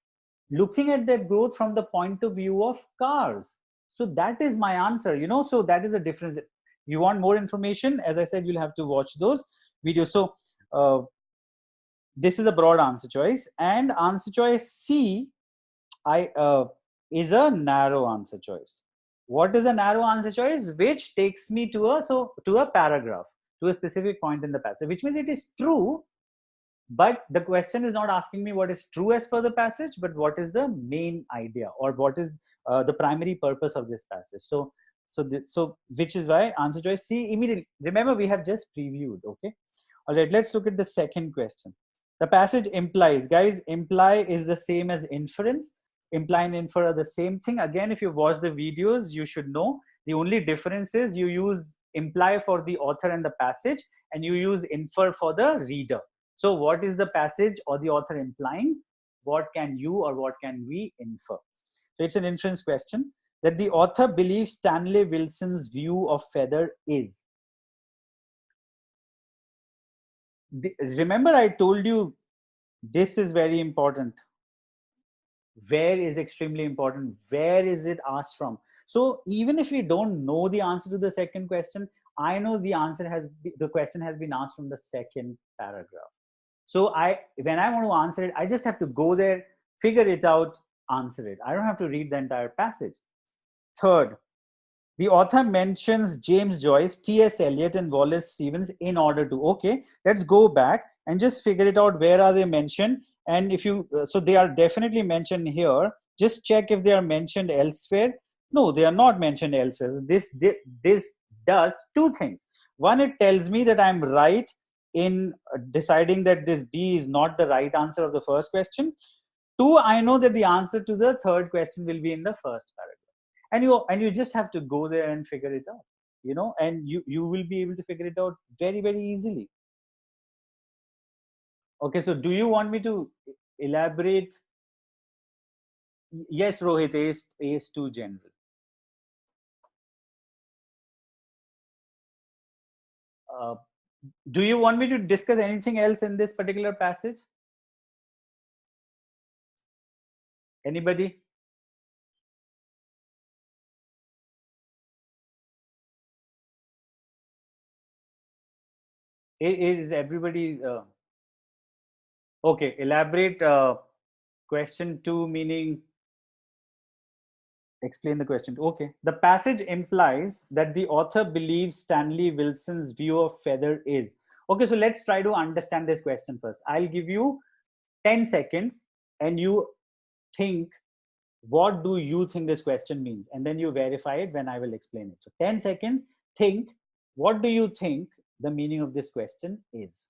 looking at that growth from the point of view of cars. So that is my answer, so that is the difference. You want more information, as I said, you'll have to watch those videos. So this is a broad answer choice, and answer choice C is a narrow answer choice. What is a narrow answer choice? Which takes me to a paragraph, to a specific point in the passage, which means it is true, but the question is not asking me what is true as per the passage, but what is the main idea, or what is the primary purpose of this passage. So which is why answer choice C immediately. Remember, we have just previewed. Okay. All right. Let's look at the second question. The passage implies. Guys, imply is the same as inference. Imply and infer are the same thing. Again, if you watch the videos, you should know The only difference is you use imply for the author and the passage, and you use infer for the reader. So what is the passage or the author implying? What can you or what can we infer? So it's an inference question, that the author believes Stanley Wilson's view of feather is. Remember I told you this is very important. Where is extremely important. Where is it asked from? So even if we don't know the answer to the second question, I know the the question has been asked from the second paragraph. So when I want to answer it, I just have to go there, figure it out, answer it. I don't have to read the entire passage. Third, the author mentions James Joyce, T.S. Eliot, and Wallace Stevens in order to. Okay, let's go back and just figure it out. Where are they mentioned? And if you, so they are definitely mentioned here. Just check if they are mentioned elsewhere. No, they are not mentioned elsewhere. This does two things. One, it tells me that I'm right in deciding that this B is not the right answer of the first question. Two, I know that the answer to the third question will be in the first paragraph. And you just have to go there and figure it out, and you will be able to figure it out very, very easily. Okay, so do you want me to elaborate? Yes, Rohit, is too general. Do you want me to discuss anything else in this particular passage? Anybody? Is everybody okay? Elaborate question 2, meaning explain the question. Okay, the passage implies that the author believes Stanley Wilson's view of feather is. Okay, so let's try to understand this question first. I'll give you 10 seconds and you think, what do you think this question means? And then you verify it when I will explain it. So 10 seconds, think, what do you think the meaning of this question is?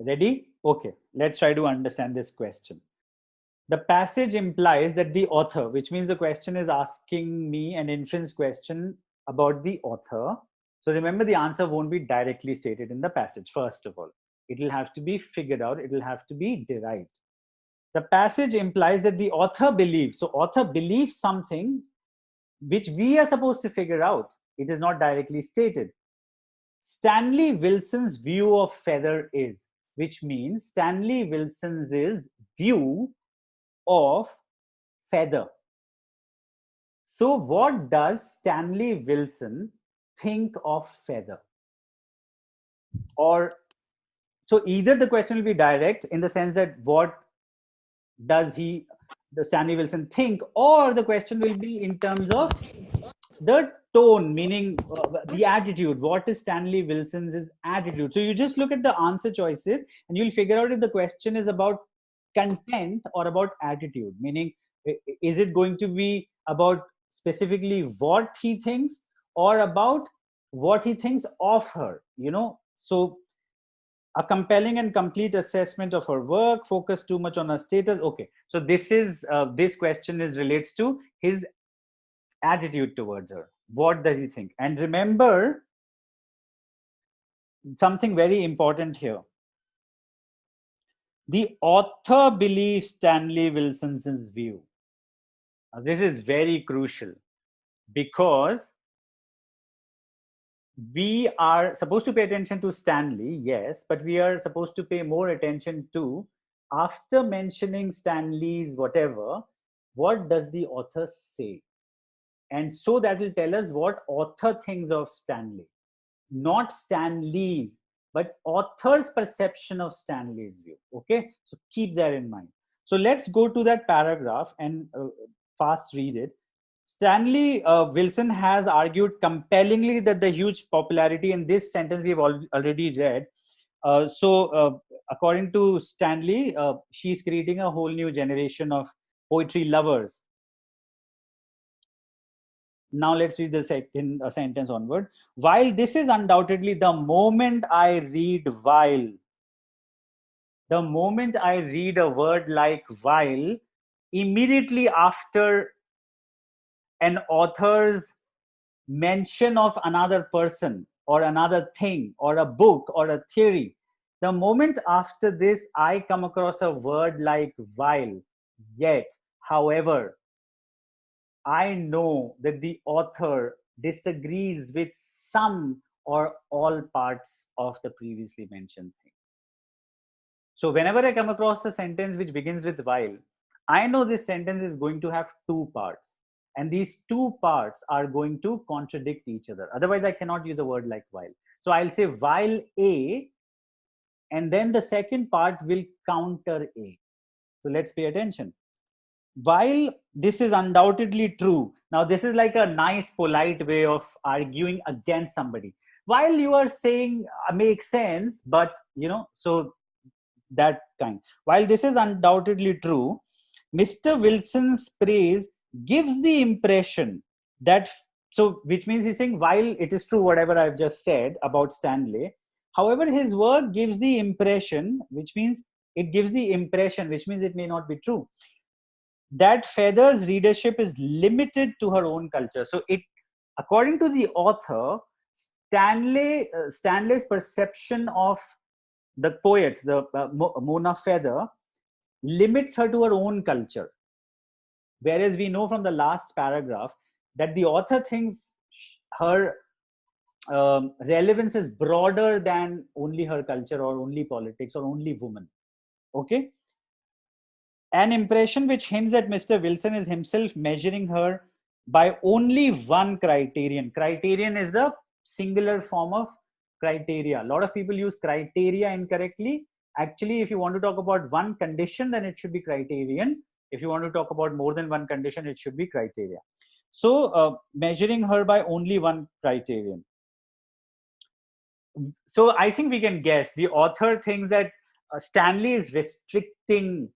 Ready? Okay, let's try to understand this question. The passage implies that the author, which means the question is asking me an inference question about the author. So remember, the answer won't be directly stated in the passage, first of all. It will have to be figured out, it will have to be derived. The passage implies that the author believes. So author believes something which we are supposed to figure out. It is not directly stated. Stanley Wilson's view of feather is, which means Stanley Wilson's view of feather. So what does Stanley Wilson think of feather? Or so either the question will be direct in the sense that what does the Stanley Wilson think, or the question will be in terms of the tone, meaning the attitude. What is Stanley Wilson's attitude? So you just look at the answer choices and you'll figure out if the question is about content or about attitude, meaning is it going to be about specifically what he thinks or about what he thinks of her, so a compelling and complete assessment of her work, focus too much on her status. Okay, so this question is relates to his attitude towards her. What does he think? And remember something very important here. The author believes Stanley Wilson's view. Now, this is very crucial because we are supposed to pay attention to Stanley, yes, but we are supposed to pay more attention to, after mentioning Stanley's whatever, what does the author say? And so that will tell us what author thinks of Stanley, not Stanley's, but author's perception of Stanley's view. Okay, so keep that in mind. So let's go to that paragraph and fast read it. Stanley Wilson has argued compellingly that the huge popularity in this sentence we've already read. According to Stanley, she's creating a whole new generation of poetry lovers. Now let's read the second sentence onward. While this is undoubtedly the moment I read while, the moment I read a word like while, immediately after an author's mention of another person or another thing or a book or a theory, the moment after this I come across a word like while, yet, however, I know that the author disagrees with some or all parts of the previously mentioned thing. So whenever I come across a sentence which begins with while, I know this sentence is going to have two parts. And these two parts are going to contradict each other. Otherwise, I cannot use a word like while. So I'll say while A, and then the second part will counter A. So let's pay attention. While this is undoubtedly true, now this is like a nice, polite way of arguing against somebody. While you are saying makes sense, but so that kind. While this is undoubtedly true, Mr. Wilson's praise gives the impression that, so which means he's saying while it is true whatever I've just said about Stanley, however, his work gives the impression, which means it gives the impression, which means it may not be true, that Feather's readership is limited to her own culture. So it, according to the author, Stanley's perception of the poet, the Mona Feather, limits her to her own culture. Whereas we know from the last paragraph that the author thinks her relevance is broader than only her culture or only politics or only women. Okay? An impression which hints at Mr. Wilson is himself measuring her by only one criterion. Criterion is the singular form of criteria. A lot of people use criteria incorrectly. Actually, if you want to talk about one condition, then it should be criterion. If you want to talk about more than one condition, it should be criteria. So measuring her by only one criterion. So I think we can guess. The author thinks that Stanley is restricting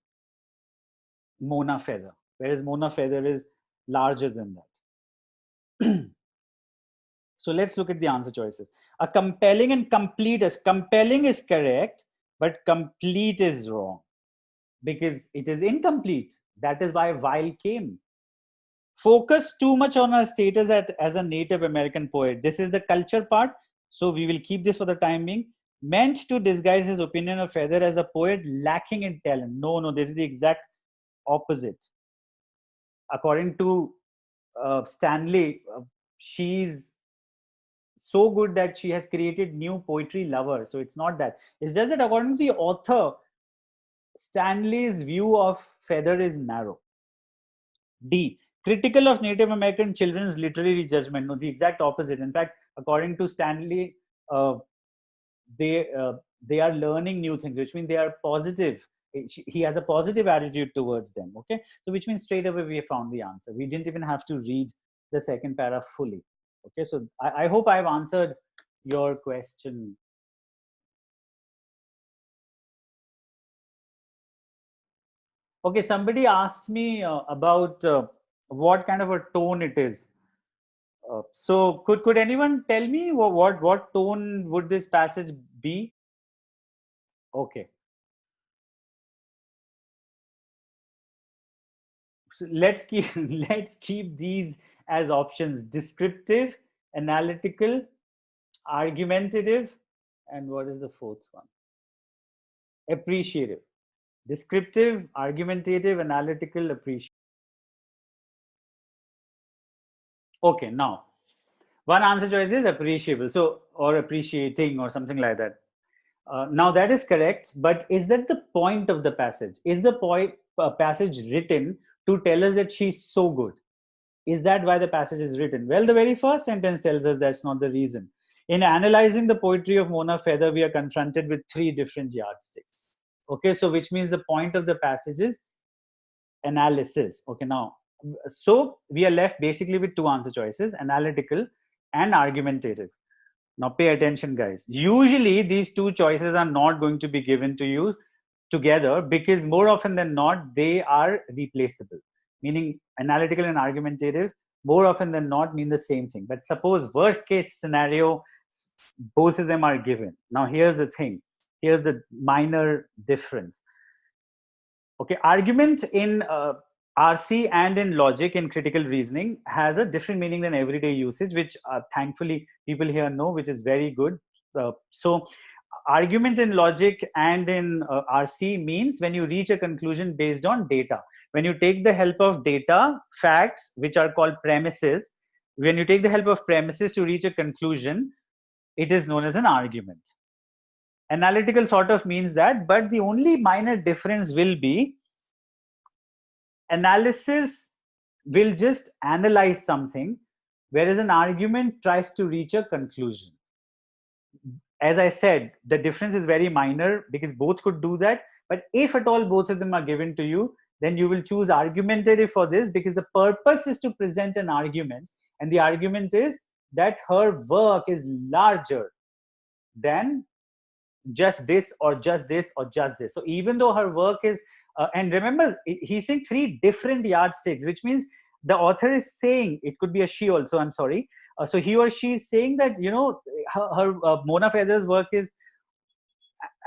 Mona Feather, whereas Mona Feather is larger than that. So let's look at the answer choices. A compelling and complete is, compelling is correct, but complete is wrong because it is incomplete. That is why while came. Focus too much on her status as a Native American poet. This is the culture part. So we will keep this for the time being. Meant to disguise his opinion of Feather as a poet lacking in talent. No, this is the exact opposite. According to Stanley, she's so good that she has created new poetry lovers. So it's not that. It's just that according to the author, Stanley's view of Feather is narrow. D. Critical of Native American children's literary judgment. No, the exact opposite. In fact, according to Stanley, they are learning new things, which means they are positive. He has a positive attitude towards them. Okay, so which means straight away we found the answer. We didn't even have to read the second paragraph fully. Okay, so I hope I've answered your question. Okay, somebody asked me about what kind of a tone it is. So could anyone tell me what tone would this passage be? Okay. So let's keep let's keep these as options: descriptive, analytical, argumentative, and what is the fourth one? Appreciative. Descriptive, argumentative, analytical, appreciative. Okay, now one answer choice is appreciable, so or appreciating or something like that. Now that is correct, but is that the point of the passage? Is the passage written to tell us that she's so good? Is that why the passage is written? Well, the very first sentence tells us that's not the reason. In analyzing the poetry of Mona Feather, we are confronted with three different yardsticks. Okay, so which means the point of the passage is analysis. Okay, now, so we are left basically with two answer choices: analytical and argumentative. Now, pay attention, guys. Usually, these two choices are not going to be given to you together because more often than not, they are replaceable. Meaning, analytical and argumentative more often than not mean the same thing. But suppose worst case scenario, both of them are given. Now here's the thing. Here's the minor difference. Okay, argument in RC and in logic, in critical reasoning, has a different meaning than everyday usage, which thankfully people here know, which is very good. So argument in logic and in RC means when you reach a conclusion based on data. When you take the help of data, facts, which are called premises, when you take the help of premises to reach a conclusion, it is known as an argument. Analytical sort of means that, but the only minor difference will be analysis will just analyze something, whereas an argument tries to reach a conclusion. As I said, the difference is very minor because both could do that. But if at all both of them are given to you, then you will choose argumentative for this, because the purpose is to present an argument. And the argument is that her work is larger than just this or just this or just this. So even though her work is, and remember, he's saying 3 different yardsticks, which means the author is saying, it could be a she also, I'm sorry. So he or she is saying that, you know, her Mona Feather's work is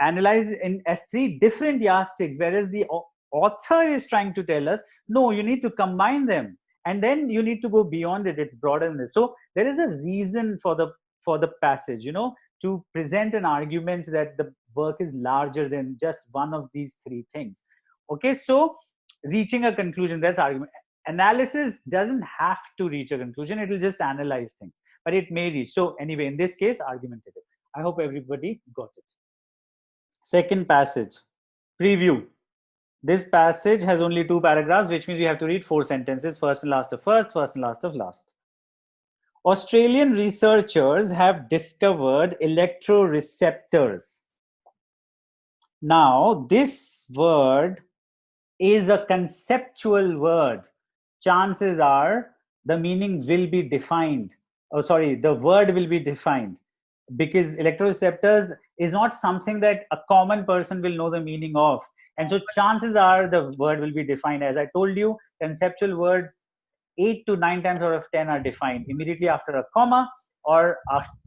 analyzed as 3 different yardsticks, whereas the author is trying to tell us, no, you need to combine them. And then you need to go beyond it. It's broader than this. So there is a reason for the passage, you know, to present an argument that the work is larger than just one of these 3 things. Okay, so reaching a conclusion, that's argument. Analysis doesn't have to reach a conclusion. It will just analyze things, but it may reach. So anyway, in this case, argumentative. I hope everybody got it. Second passage, preview. This passage has only 2 paragraphs, which means we have to read 4 sentences, first and last of first, first and last of last. Australian researchers have discovered electroreceptors. Now, this word is a conceptual word. Chances are the meaning will be defined. Oh, sorry, the word will be defined, because electroreceptors is not something that a common person will know the meaning of. And so chances are the word will be defined. As I told you, conceptual words 8 to 9 times out of 10 are defined immediately after a comma or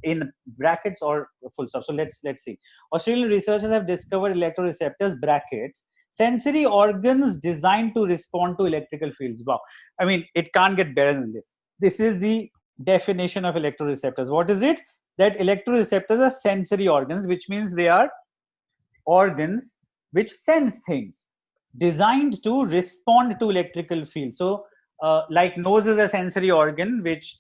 in brackets or full stop. So let's see. Australian researchers have discovered electroreceptors, brackets, sensory organs designed to respond to electrical fields. Wow. I mean, it can't get better than this. This is the definition of electroreceptors. What is it? That electroreceptors are sensory organs, which means they are organs which sense things, designed to respond to electrical fields. So like nose is a sensory organ which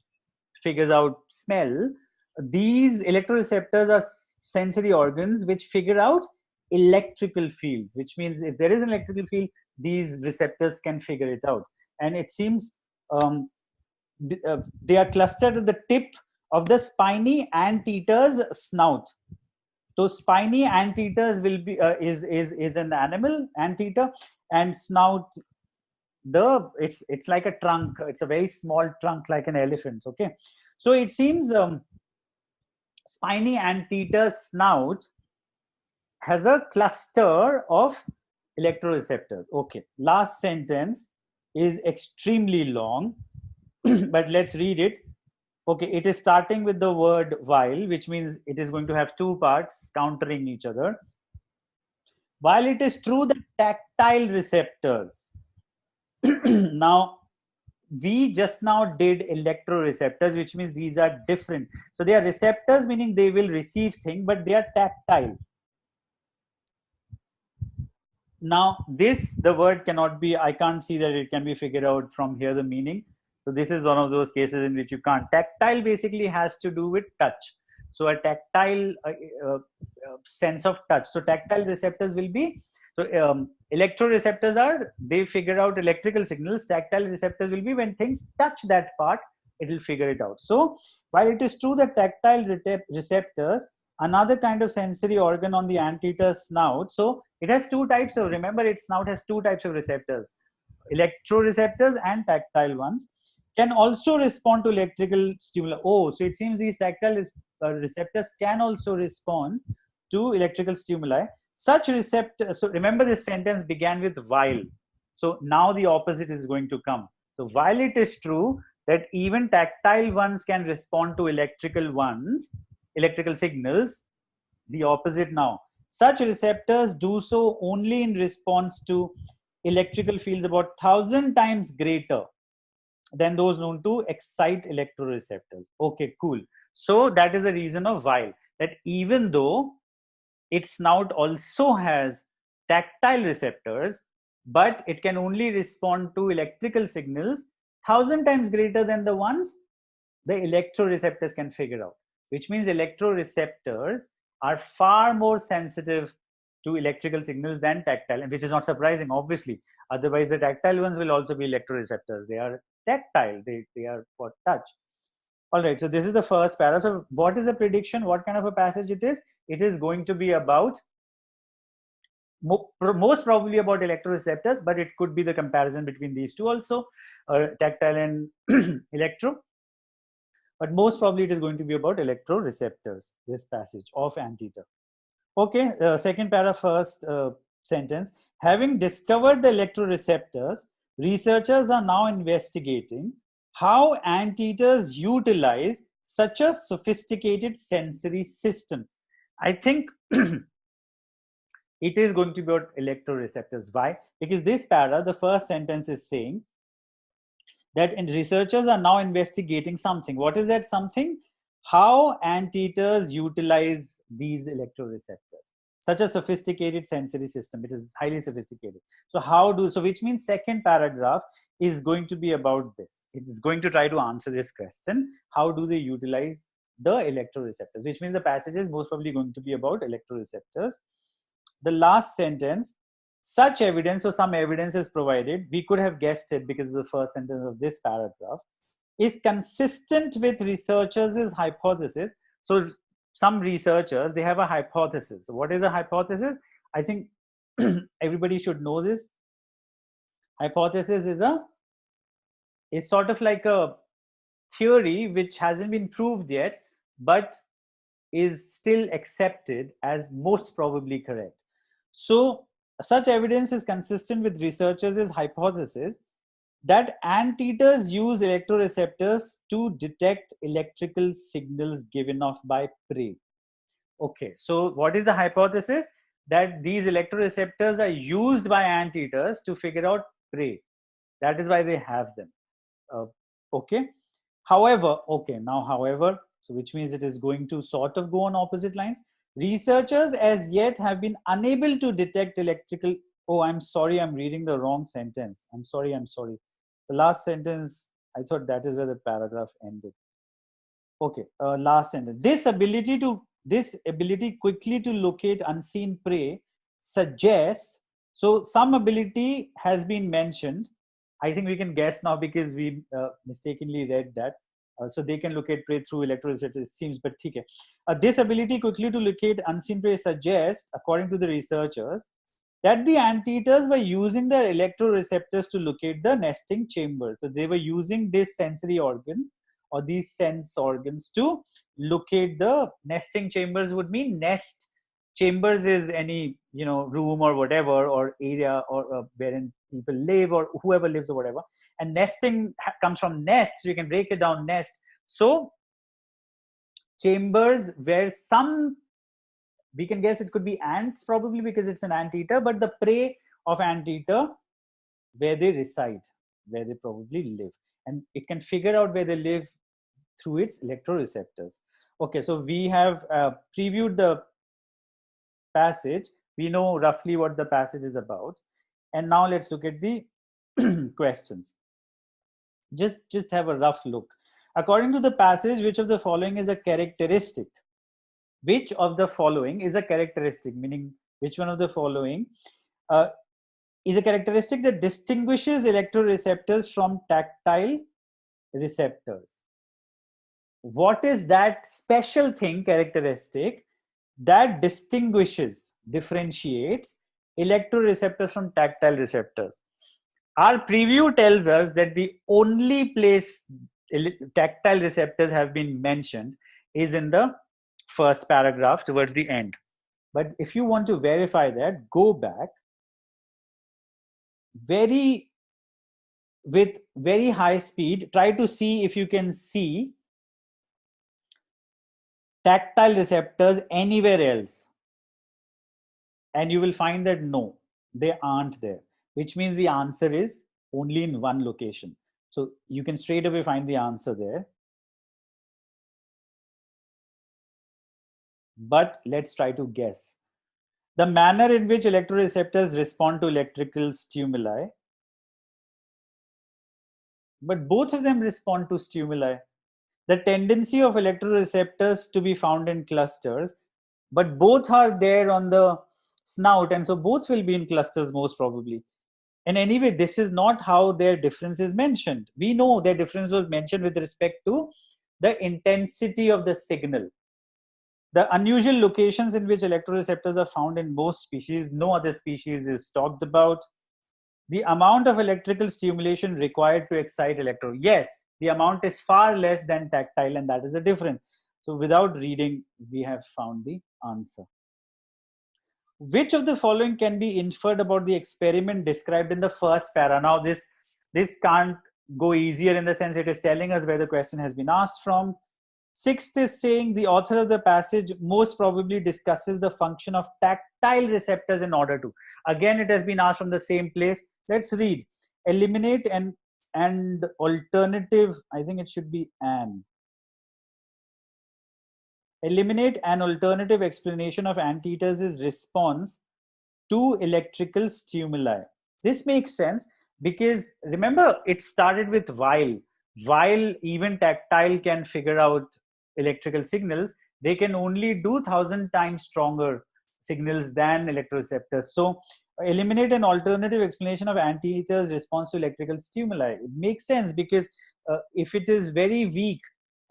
figures out smell. These electroreceptors are sensory organs which figure out electrical fields, which means if there is an electrical field, these receptors can figure it out. And it seems they are clustered at the tip of the spiny anteater's snout. So spiny anteaters will be is an animal, anteater, and snout, it's like a trunk. It's a very small trunk like an elephant's. Okay, so it seems spiny anteater snout has a cluster of electroreceptors. Okay, last sentence is extremely long, but let's read it. Okay, it is starting with the word while, which means it is going to have 2 parts countering each other. While it is true that tactile receptors, now we just now did electroreceptors, which means these are different. So they are receptors, meaning they will receive things, but they are tactile. Now this, the word cannot be, I can't see that it can be figured out from here, the meaning. So this is one of those cases in which you can't. Tactile basically has to do with touch. So a tactile sense of touch. So tactile receptors will be, so electroreceptors are, they figure out electrical signals. Tactile receptors will be when things touch that part, it will figure it out. So while it is true that tactile receptors, another kind of sensory organ on the anteater snout. So it has 2 types of, remember its snout has 2 types of receptors, electroreceptors and tactile ones, can also respond to electrical stimuli. Oh, so it seems these tactile receptors can also respond to electrical stimuli. Such receptors, so remember this sentence began with while. So now the opposite is going to come. So while it is true that even tactile ones can respond to electrical signals. The opposite now. Such receptors do so only in response to electrical fields about 1,000 times greater than those known to excite electroreceptors. Okay, cool. So that is the reason of while, that even though its snout also has tactile receptors, but it can only respond to electrical signals 1,000 times greater than the ones the electroreceptors can figure out, which means electroreceptors are far more sensitive to electrical signals than tactile, and which is not surprising, obviously. Otherwise, the tactile ones will also be electroreceptors. They are tactile, they are for touch. All right, so this is the first para. So what is the prediction? What kind of a passage it is? It is going to be about, most probably about electroreceptors, but it could be the comparison between these two also, tactile and electro. But most probably it is going to be about electroreceptors, this passage of anteater. Okay, second para, first sentence. Having discovered the electroreceptors, researchers are now investigating how anteaters utilize such a sophisticated sensory system. I think it is going to be about electroreceptors. Why? Because this para, the first sentence is saying that researchers are now investigating something. What is that something? How anteaters utilize these electroreceptors. Such a sophisticated sensory system. It is highly sophisticated. So which means second paragraph is going to be about this. It is going to try to answer this question. How do they utilize the electroreceptors? Which means the passage is most probably going to be about electroreceptors. The last sentence, such evidence, so some evidence is provided, we could have guessed it because of the first sentence of this paragraph, is consistent with researchers' hypothesis. So some researchers, they have a hypothesis. So what is a hypothesis? I think everybody should know this. Hypothesis is sort of like a theory which hasn't been proved yet, but is still accepted as most probably correct. So such evidence is consistent with researchers' hypothesis that anteaters use electroreceptors to detect electrical signals given off by prey. Okay, so what is the hypothesis? That these electroreceptors are used by anteaters to figure out prey. That is why they have them. Okay. However, so which means it is going to sort of go on opposite lines. Researchers as yet have been unable to detect electrical. Oh, I'm sorry, I'm reading the wrong sentence. I'm sorry. The last sentence, I thought that is where the paragraph ended. Okay, last sentence. This ability quickly to locate unseen prey suggests, so some ability has been mentioned. I think we can guess now because we mistakenly read that. So they can locate prey through electroreceptors, it seems, but okay. This ability quickly to locate unseen prey suggests, according to the researchers, that the anteaters were using their electroreceptors to locate the nesting chambers. So they were using this sensory organ or these sense organs to locate the nesting chambers. Would mean nest. Chambers is any room or whatever, or area, or wherein people live or whoever lives or whatever. And nesting comes from nest, so you can break it down, nest. So chambers where some, we can guess it could be ants probably because it's an anteater, but the prey of anteater, where they reside, where they probably live, and it can figure out where they live through its electroreceptors. Okay, so we have previewed the passage. We know roughly what the passage is about, and now let's look at the questions. Just have a rough look. According to the passage, which of the following is a characteristic? Which of the following is a characteristic, meaning which one of the following is a characteristic that distinguishes electroreceptors from tactile receptors? What is that special thing, characteristic, that differentiates electroreceptors from tactile receptors? Our preview tells us that the only place tactile receptors have been mentioned is in the first paragraph towards the end. But if you want to verify that, go back. Very with very high speed, try to see if you can see tactile receptors anywhere else. And you will find that no, they aren't there, which means the answer is only in one location. So you can straight away find the answer there. But let's try to guess. The manner in which electroreceptors respond to electrical stimuli. But both of them respond to stimuli. The tendency of electroreceptors to be found in clusters, but both are there on the snout, and so both will be in clusters most probably. And anyway, this is not how their difference is mentioned. We know their difference was mentioned with respect to the intensity of the signal. The unusual locations in which electroreceptors are found in most species, no other species is talked about. The amount of electrical stimulation required to excite electro. Yes, the amount is far less than tactile, and that is the difference. So without reading, we have found the answer. Which of the following can be inferred about the experiment described in the first para? Now this can't go easier, in the sense it is telling us where the question has been asked from. Sixth is saying the author of the passage most probably discusses the function of tactile receptors in order to. Again, it has been asked from the same place. Let's read. Eliminate and alternative, I think it should be an. Eliminate an alternative explanation of anteater's response to electrical stimuli. This makes sense because remember, it started with while even tactile can figure out electrical signals, they can only do 1,000 times stronger signals than electroreceptors. So eliminate an alternative explanation of anteater's response to electrical stimuli. It makes sense because if it is very weak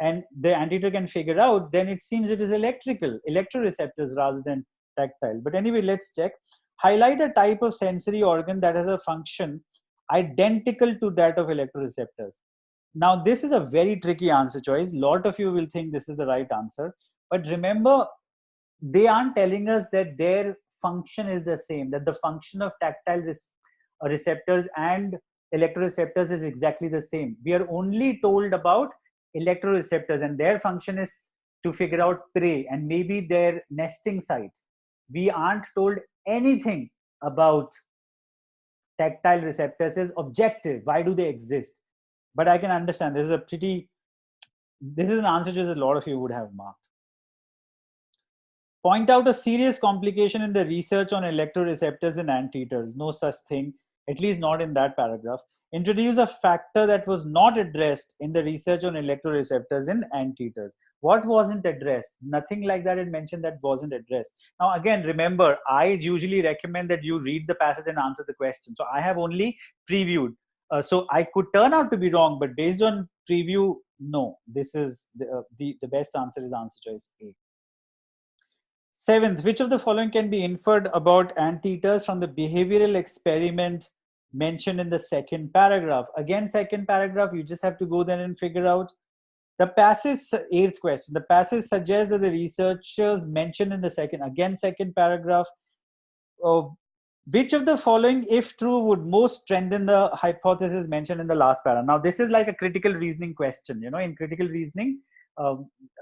and the anteater can figure out, then it seems it is electroreceptors rather than tactile. But anyway, let's check. Highlight a type of sensory organ that has a function identical to that of electroreceptors. Now, this is a very tricky answer choice. A lot of you will think this is the right answer. But remember, they aren't telling us that their function is the same, that the function of tactile receptors and electroreceptors is exactly the same. We are only told about electroreceptors, and their function is to figure out prey and maybe their nesting sites. We aren't told anything about tactile receptors. Is objective. Why do they exist? But I can understand this is an answer that a lot of you would have marked. Point out a serious complication in the research on electroreceptors in anteaters. No such thing, at least not in that paragraph. Introduce a factor that was not addressed in the research on electroreceptors in anteaters. What wasn't addressed? Nothing like that is mentioned that wasn't addressed. Now, again, remember, I usually recommend that you read the passage and answer the question. So I have only previewed. So I could turn out to be wrong, but based on preview, no. This is the best answer is answer choice A. Seventh, which of the following can be inferred about anteaters from the behavioral experiment mentioned in the second paragraph? Again, second paragraph, you just have to go there and figure out. The passage, eighth question, the passage suggests that the researchers mentioned in the second paragraph, which of the following, if true, would most strengthen the hypothesis mentioned in the last paragraph? Now, this is like a critical reasoning question. You know, in critical reasoning,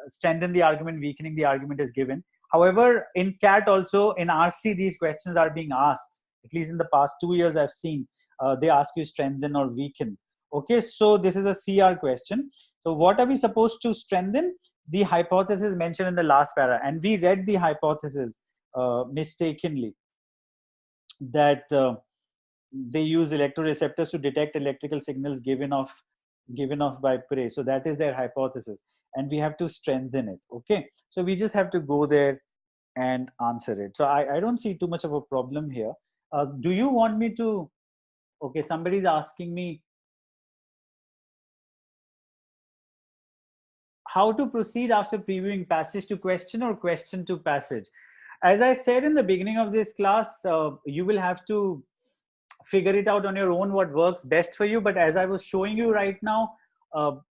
strengthen the argument, weakening the argument is given. However, in CAT also, in RC, these questions are being asked. At least in the past 2 years, I've seen they ask you strengthen or weaken. Okay, so this is a CR question. So what are we supposed to strengthen? The hypothesis mentioned in the last para. And we read the hypothesis mistakenly, that they use electroreceptors to detect electrical signals given off by prey. So that is their hypothesis, and we have to strengthen it. Okay, so we just have to go there and answer it. So I don't see too much of a problem here. Do you want me to? Okay, somebody's asking me how to proceed after previewing passage to question or question to passage. As I said in the beginning of this class, you will have to figure it out on your own what works best for you. But as I was showing you right now,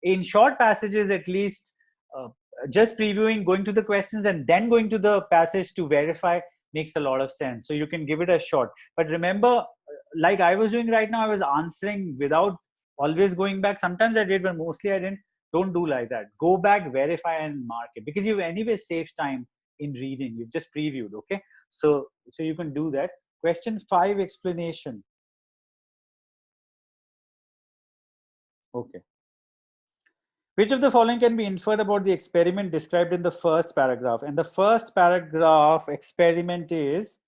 in short passages at least, just previewing, going to the questions and then going to the passage to verify makes a lot of sense. So you can give it a shot. But remember, like I was doing right now, I was answering without always going back. Sometimes I did, but mostly I didn't. Don't do like that. Go back, verify, and mark it, because you've anyway saved time in reading. You've just previewed, okay? So you can do that. Question 5, explanation. Okay. Which of the following can be inferred about the experiment described in the first paragraph? And the first paragraph experiment is,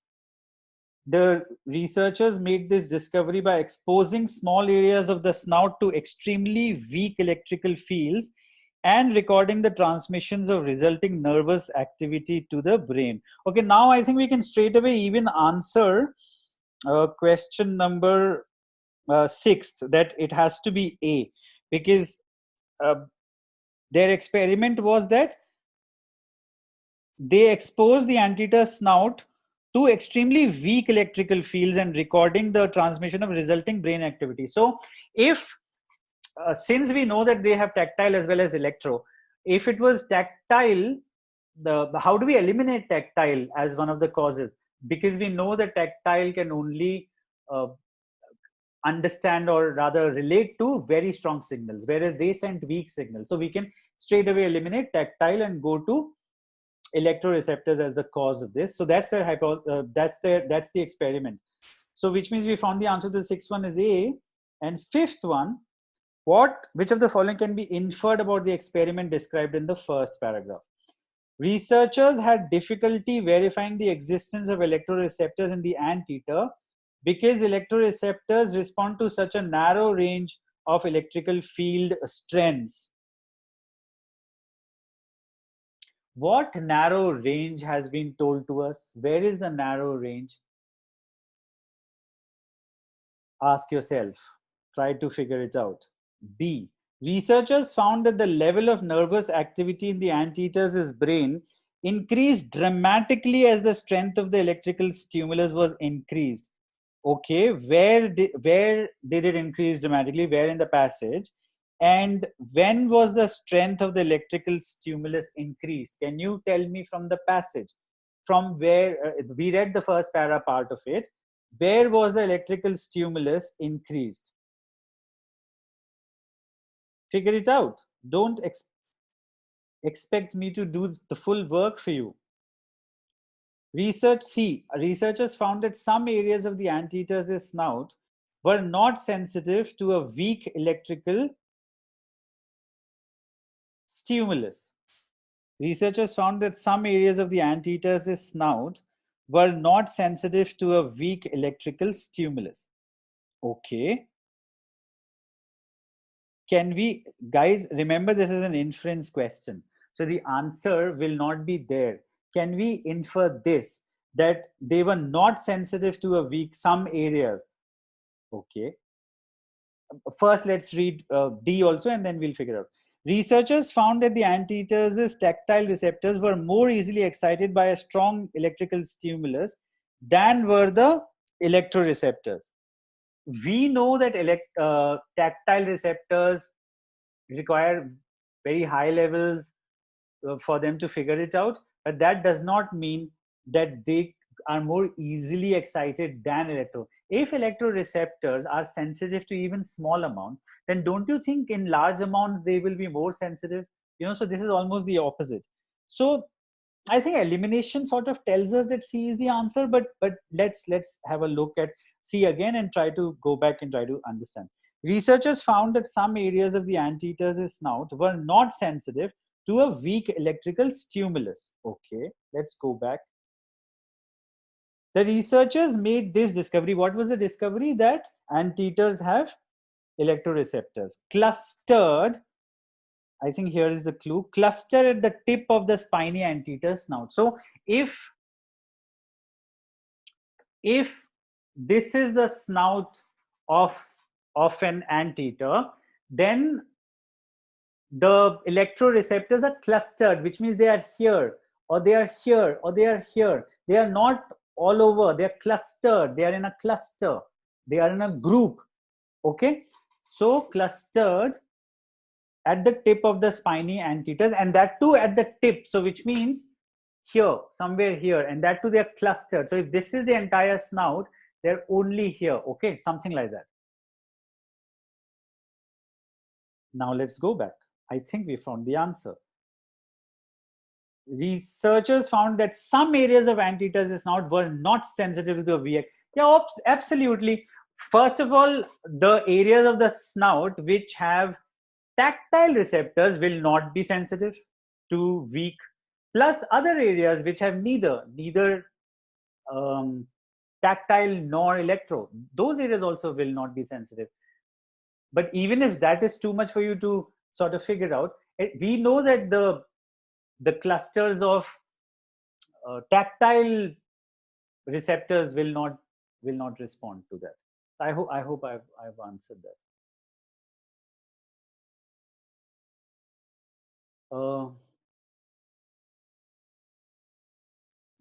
the researchers made this discovery by exposing small areas of the snout to extremely weak electrical fields and recording the transmissions of resulting nervous activity to the brain. Okay, now I think we can straight away even answer question number 6, that it has to be A, because their experiment was that they exposed the anteater snout to extremely weak electrical fields and recording the transmission of resulting brain activity. So if since we know that they have tactile as well as electro, if it was tactile, how do we eliminate tactile as one of the causes? Because we know that tactile can only understand, or rather relate to, very strong signals, whereas they sent weak signals. So we can straight away eliminate tactile and go to electroreceptors as the cause of this. So that's their that's the experiment. So which means we found the answer to the 6th one is A. And 5th one, which of the following can be inferred about the experiment described in the first paragraph? Researchers had difficulty verifying the existence of electroreceptors in the anteater because electroreceptors respond to such a narrow range of electrical field strengths. What narrow range has been told to us? Where is the narrow range? Ask yourself. Try to figure it out. B. Researchers found that the level of nervous activity in the anteater's brain increased dramatically as the strength of the electrical stimulus was increased. Okay, where did it increase dramatically? Where in the passage? And when was the strength of the electrical stimulus increased? Can you tell me from the passage? From where we read the first para part of it, where was the electrical stimulus increased? Figure it out. Don't expect me to do the full work for you. Researchers found that some areas of the anteater's snout were not sensitive to a weak electrical stimulus. Researchers found that some areas of the anteater's snout were not sensitive to a weak electrical stimulus. Okay. Can we, guys, remember this is an inference question. So the answer will not be there. Can we infer this, that they were not sensitive to a weak, some areas? Okay. First, let's read D also, and then we'll figure out. Researchers found that the anteater's tactile receptors were more easily excited by a strong electrical stimulus than were the electroreceptors. We know that tactile receptors require very high levels for them to figure it out, but that does not mean that they are more easily excited than electro. If electroreceptors are sensitive to even small amounts, then don't you think in large amounts they will be more sensitive? So this is almost the opposite. So I think elimination sort of tells us that C is the answer, but let's have a look at C again and try to go back and try to understand. Researchers found that some areas of the anteater's snout were not sensitive to a weak electrical stimulus. Okay, let's go back. The researchers made this discovery. What was the discovery? That anteaters have electroreceptors clustered. I think here is the clue. Clustered at the tip of the spiny anteater snout. So if this is the snout of an anteater, then the electroreceptors are clustered, which means they are here, or they are here, or they are here. They are not all over. They are clustered. They are in a cluster. They are in a group. Okay. So clustered at the tip of the spiny anteaters, and that too at the tip. So which means here, somewhere here, and that too they are clustered. So if this is the entire snout, they're only here. Okay. Something like that. Now let's go back. I think we found the answer. Researchers found that some areas of antitussive snout were not sensitive to the VX. Yeah, absolutely. First of all, the areas of the snout which have tactile receptors will not be sensitive to weak. Plus, other areas which have neither tactile nor electro, those areas also will not be sensitive. But even if that is too much for you to sort of figure out, we know that the clusters of tactile receptors will not respond to that. I hope I've answered that.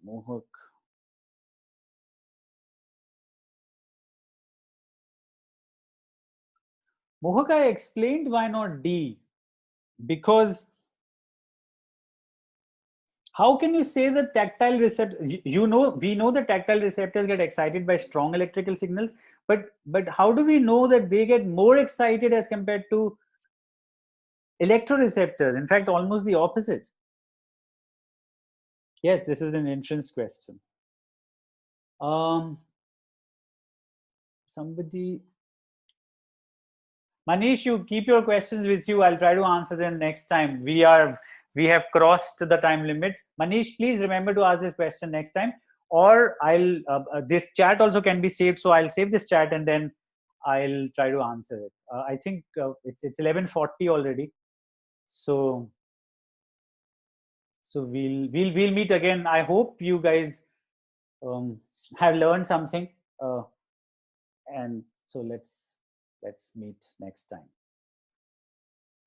Mohawk. Mohawk, I explained why not D, because how can you say that tactile receptor, we know that tactile receptors get excited by strong electrical signals, but how do we know that they get more excited as compared to electroreceptors? In fact, almost the opposite. Yes, this is an entrance question. Somebody, Manish, you keep your questions with you. I'll try to answer them next time. We have crossed the time limit. Manish, please remember to ask this question next time. Or I'll this chat also can be saved, so I'll save this chat and then I'll try to answer it. I think it's 11:40 already, so we'll meet again. I hope you guys have learned something, and so let's meet next time.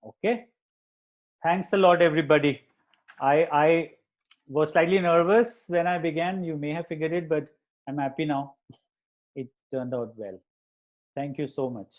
Okay. Thanks a lot, everybody. I was slightly nervous when I began. You may have figured it, but I'm happy now. It turned out well. Thank you so much.